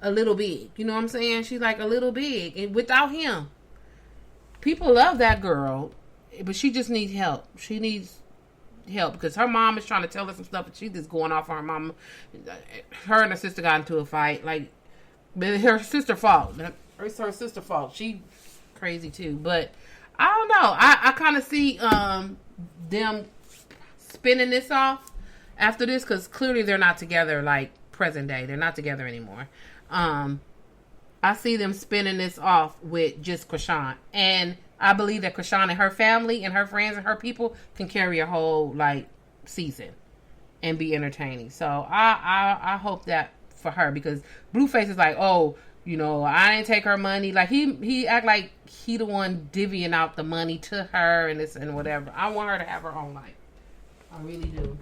a little big. You know what I'm saying? She's like a little big, and without him, people love that girl, but she just needs help. She needs help because her mom is trying to tell her some stuff, and she's just going off on her mom. Her and her sister got into a fight. Like, but her sister's fault. It's her sister's fault. She crazy too, but I don't know. I kind of see them spinning this off after this because clearly they're not together. Like present day, they're not together anymore. I see them spinning this off with just Krishan, and I believe that Krishan and her family and her friends and her people can carry a whole like season and be entertaining. So I hope that for her because Blueface is like, oh, you know, I didn't take her money. Like he act like he the one divvying out the money to her and this and whatever. I want her to have her own life. I really do.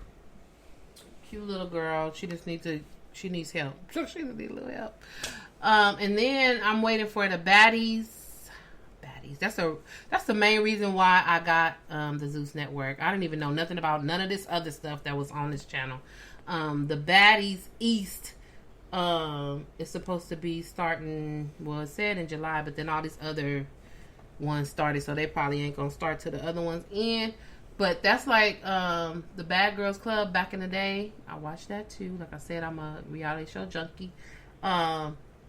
Cute little girl. She needs help. She needs a little help. And then I'm waiting for the baddies. That's the main reason why I got the Zeus Network. I didn't even know nothing about none of this other stuff that was on this channel. The Baddies East is supposed to be starting. Well, it said in July, but then all these other ones started, so they probably ain't gonna start till the other ones end. But that's like the Bad Girls Club back in the day. I watched that too. Like I said, I'm a reality show junkie.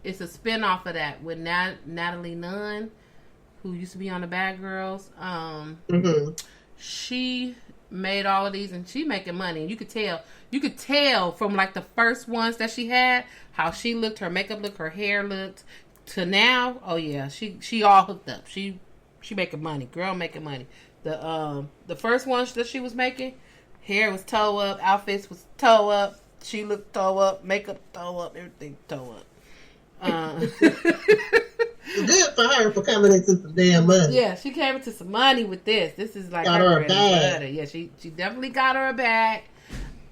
It's a spinoff of that with Natalie Nunn, who used to be on the Bad Girls. She made all of these, and she making money. And you could tell from like the first ones that she had how she looked, her makeup looked, her hair looked, to now. Oh yeah, she all hooked up. She making money, girl making money. The first ones that she was making, hair was toe up, outfits was toe up, she looked toe up, makeup toe up, everything toe up. Good for her for coming into some damn money. Yeah, she came into some money with this. This is like her bread and butter. Yeah, she definitely got her a bag.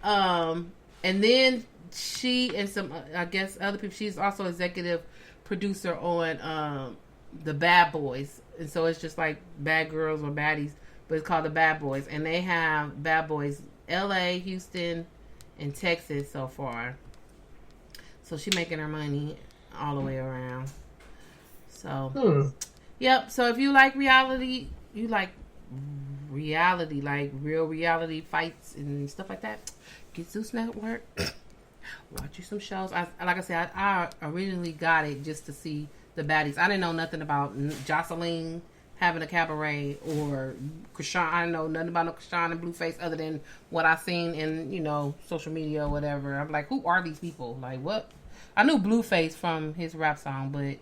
And then she and some I guess other people. She's also executive producer on the Bad Boys, and so it's just like Bad Girls or Baddies, but it's called the Bad Boys, and they have Bad Boys L.A., Houston, and Texas so So she making her money all the way around. So, yep. So if you like reality, like real reality fights and stuff like that, get Zeus Network. Watch you some shows. Like I said, I originally got it just to see the baddies. I didn't know nothing about Jocelyn having a cabaret or Krishan. I didn't know nothing about no Krishan and Blueface other than what I seen in social media or whatever. I'm like, who are these people? Like, what? I knew Blueface from his rap song, but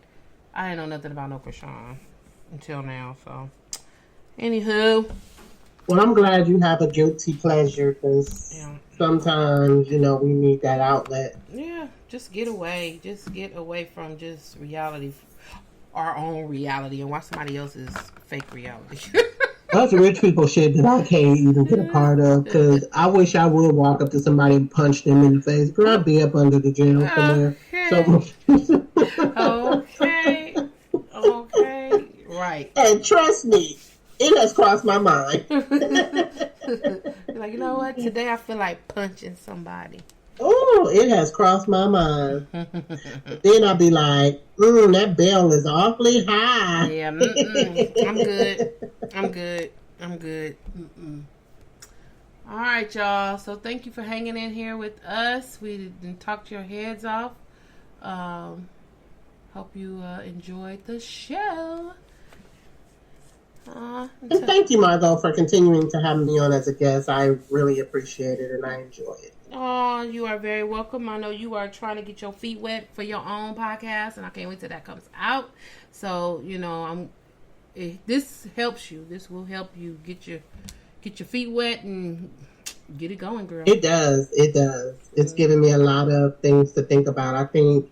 I didn't know nothing about no Krishan until now. So, anywho. Well, I'm glad you have a guilty pleasure because sometimes, we need that outlet. Yeah, just get away. Just get away from just reality, our own reality, and watch somebody else's fake reality. That's rich people shit that I can't even get a part of because I wish I would walk up to somebody and punch them in the face. Girl, I'd be up under the jail somewhere. Okay. Right. And trust me, it has crossed my mind. Like, you know what? Today I feel like punching somebody. Oh, it has crossed my mind. But then I'll be like, that bell is awfully high. Yeah, I'm good. All right, y'all. So thank you for hanging in here with us. We didn't talk your heads off. Hope you enjoyed the show. And thank you, Margot, for continuing to have me on as a guest. I really appreciate it and I enjoy it. Oh, you are very welcome. I know you are trying to get your feet wet for your own podcast, and I can't wait till that comes out. So, if this helps you. This will help you get your feet wet and get it going, girl. It does. It's giving me a lot of things to think about. I think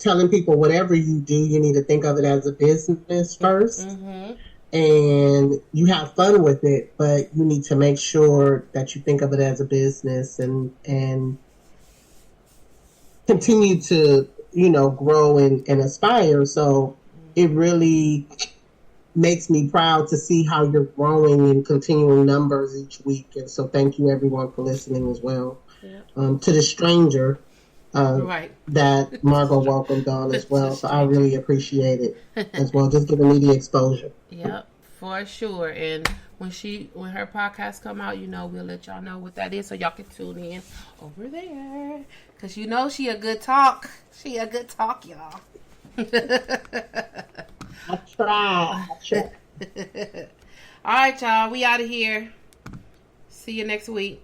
telling people whatever you do, you need to think of it as a business first. Mm-hmm. And you have fun with it, but you need to make sure that you think of it as a business and continue to, grow and aspire. So it really makes me proud to see how you're growing and continuing numbers each week. And so thank you everyone for listening as well. Yeah. To the stranger, that Margot welcomed on as well. So I really appreciate it as well, just giving me the exposure. Yep, for sure. And when her podcast come out, we'll let y'all know what that is, so y'all can tune in over there. Cause she a good talk. She a good talk, y'all. I try. All right, y'all. We out of here. See you next week.